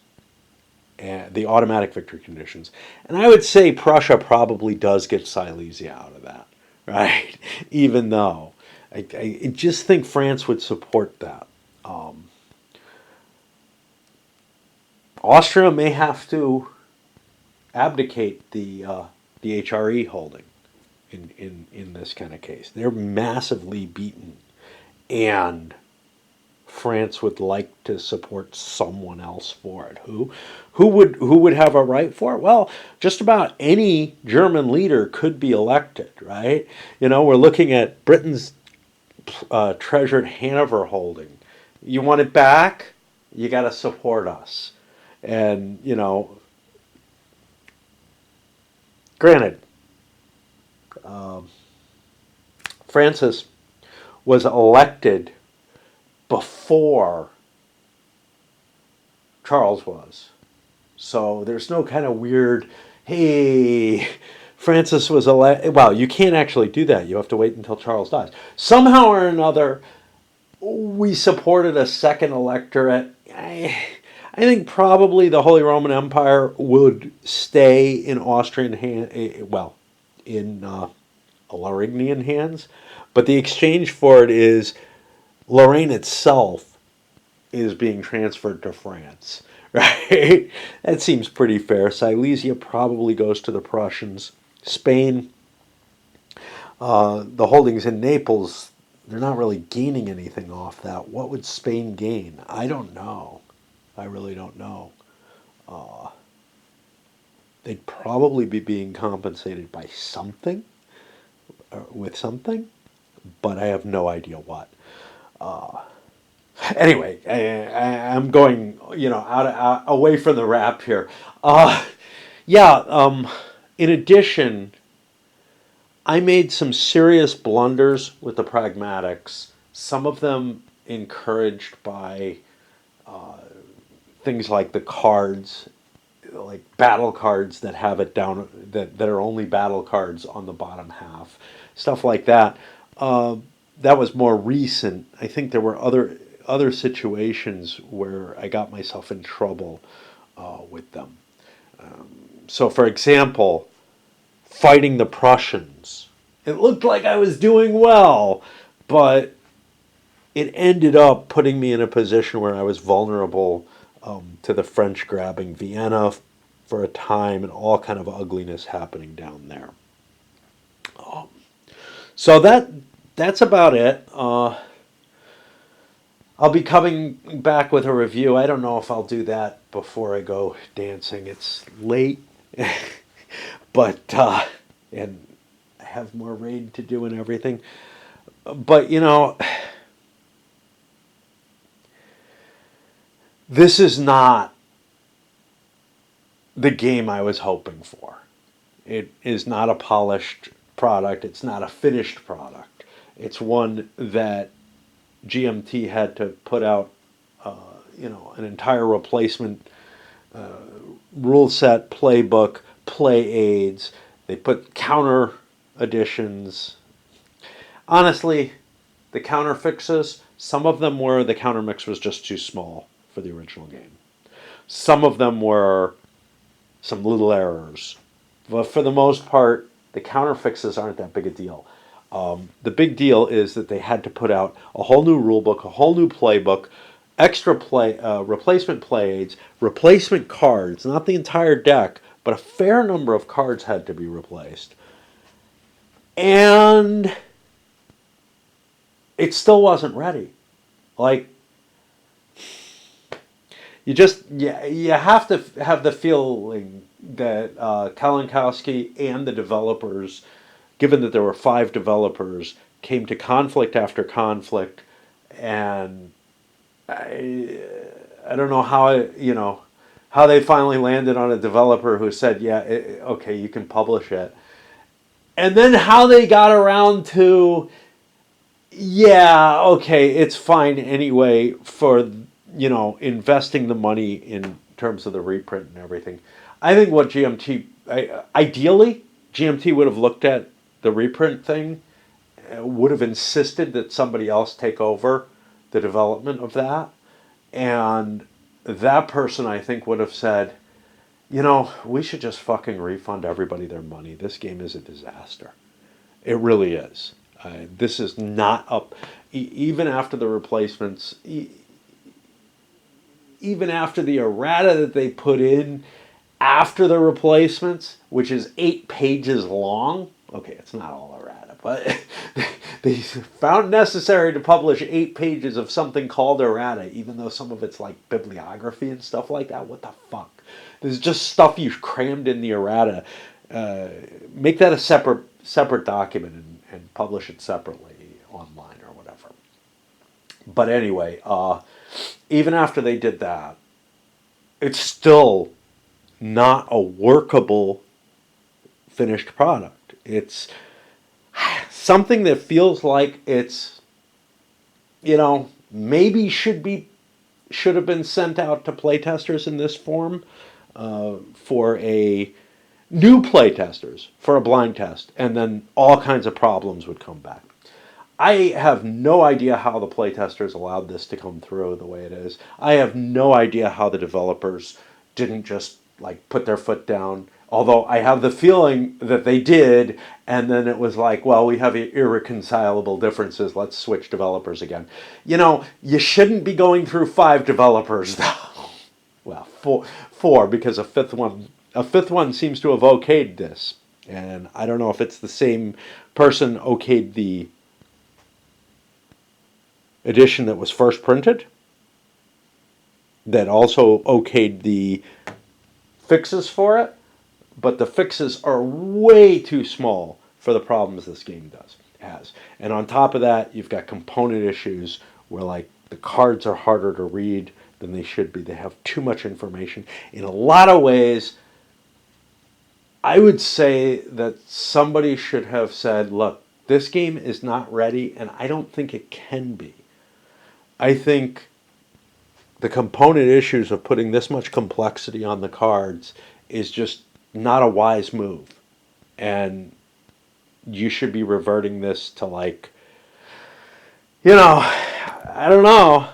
S1: and the automatic victory conditions. And I would say Prussia probably does get Silesia out of that, right? Even though I just think France would support that. Austria may have to abdicate the HRE holding in this kind of case. They're massively beaten, and France would like to support someone else for it. Who would have a right for it? Well, just about any German leader could be elected, right? You know, we're looking at Britain's treasured Hanover holding. You want it back? You got to support us. And, you know, granted, Francis was elected before Charles was. So there's no kind of weird, hey, Francis was elected. Well, you can't actually do that. You have to wait until Charles dies. Somehow or another, we supported a second electorate. I think probably the Holy Roman Empire would stay in Austrian in Lauragnian hands. But the exchange for it is Lorraine itself is being transferred to France, right? That seems pretty fair. Silesia probably goes to the Prussians. Spain, the holdings in Naples, they're not really gaining anything off that. What would Spain gain? I don't know. I really don't know. They'd probably be being compensated by something, with something, but I have no idea what. Anyway, I'm going, away from the wrap here. In addition, I made some serious blunders with the pragmatics. Some of them encouraged by things like the cards, like battle cards that have it down, that are only battle cards on the bottom half, stuff like that. That was more recent. I think there were other situations where I got myself in trouble with them. So, for example, fighting the Prussians. It looked like I was doing well, but it ended up putting me in a position where I was vulnerable to the French grabbing Vienna, for a time and all kind of ugliness happening down there. So that's about it. I'll be coming back with a review. I don't know if I'll do that before I go dancing. It's late, but and I have more raid to do and everything. But this is not the game I was hoping for. It is not a polished product. It's not a finished product. It's one that GMT had to put out, an entire replacement rule set, playbook, play aids. They put counter additions. Honestly, the counter fixes, some of them were the counter mix was just too small for the original game. Some of them were some little errors. But for the most part, the counter fixes aren't that big a deal. The big deal is that they had to put out a whole new rulebook, a whole new playbook, extra replacement play aids, replacement cards, not the entire deck, but a fair number of cards had to be replaced. And it still wasn't ready. Like, you have to have the feeling that Kalinkowski and the developers, given that there were 5 developers, came to conflict after conflict, and I don't know how they finally landed on a developer who said, okay, you can publish it, and then how they got around to, okay, it's fine anyway for investing the money in terms of the reprint and everything. I think what ideally, GMT would have looked at the reprint thing, would have insisted that somebody else take over the development of that. And that person, I think, would have said, we should just fucking refund everybody their money. This game is a disaster. It really is. This is not up. Even after the replacements, even after the errata that they put in after the replacements, which is 8 pages long. Okay, it's not all errata, but they found necessary to publish 8 pages of something called errata, even though some of it's like bibliography and stuff like that. What the fuck? There's just stuff you've crammed in the errata. Make that a separate document and publish it separately online or whatever. But anyway, even after they did that, it's still not a workable finished product. It's something that feels like it's, maybe should have been sent out to playtesters in this form for a new playtesters for a blind test, and then all kinds of problems would come back. I have no idea how the playtesters allowed this to come through the way it is. I have no idea how the developers didn't just put their foot down. Although I have the feeling that they did, and then it was like, well, we have irreconcilable differences. Let's switch developers again. You shouldn't be going through 5 developers, though. Well, four, because a fifth one seems to have okayed this, and I don't know if it's the same person okayed the edition that was first printed, that also okayed the fixes for it, but the fixes are way too small for the problems this game has. And on top of that, you've got component issues where the cards are harder to read than they should be. They have too much information. In a lot of ways, I would say that somebody should have said, look, this game is not ready, and I don't think it can be. I think the component issues of putting this much complexity on the cards is just not a wise move. And you should be reverting this to I don't know,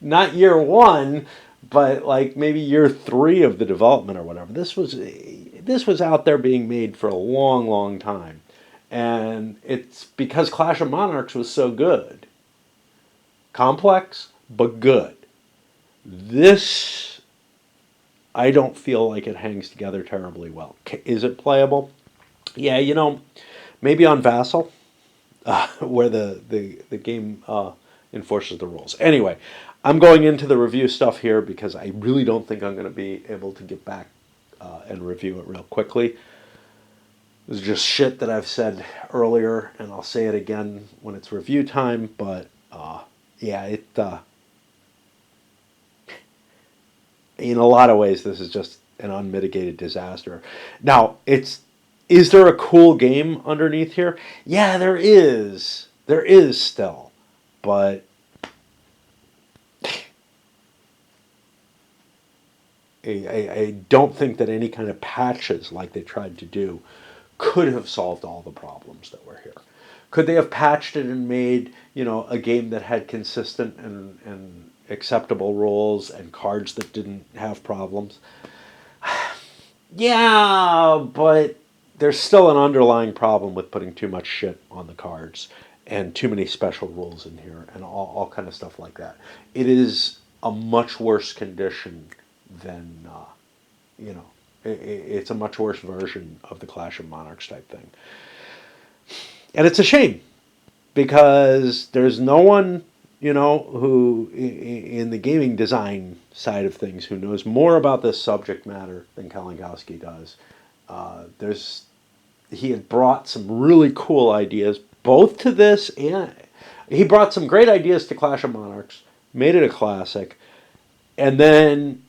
S1: not year 1, but maybe year 3 of the development or whatever. This was out there being made for a long, long time. And it's because Clash of Monarchs was so good. Complex, but good. This, I don't feel like it hangs together terribly well. Is it playable? Yeah, maybe on Vassal, where the game enforces the rules. Anyway, I'm going into the review stuff here because I really don't think I'm going to be able to get back and review it real quickly. This is just shit that I've said earlier, and I'll say it again when it's review time. But yeah, in a lot of ways, this is just an unmitigated disaster. Now, is there a cool game underneath here? Yeah, there is. There is still, but I don't think that any kind of patches like they tried to do could have solved all the problems that were here. Could they have patched it and made, a game that had consistent and acceptable rules and cards that didn't have problems? Yeah, but there's still an underlying problem with putting too much shit on the cards and too many special rules in here and all kind of stuff like that. It is a much worse condition than, it's a much worse version of the Clash of Monarchs type thing. And it's a shame because there's no one, who in the gaming design side of things who knows more about this subject matter than Kalinowski does. He had brought some really cool ideas both to this and he brought some great ideas to Clash of Monarchs, made it a classic, and then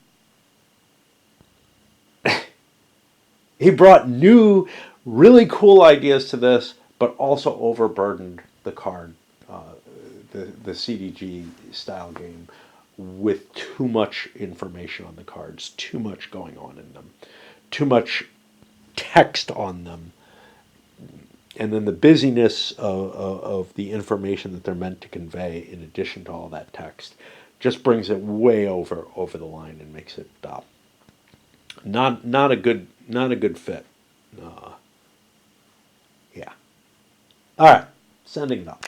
S1: he brought new, really cool ideas to this, but also overburdened the card, the CDG style game, with too much information on the cards, too much going on in them, too much text on them, and then the busyness of the information that they're meant to convey, in addition to all that text, just brings it way over the line and makes it not a good fit. Yeah. All right, sending it up.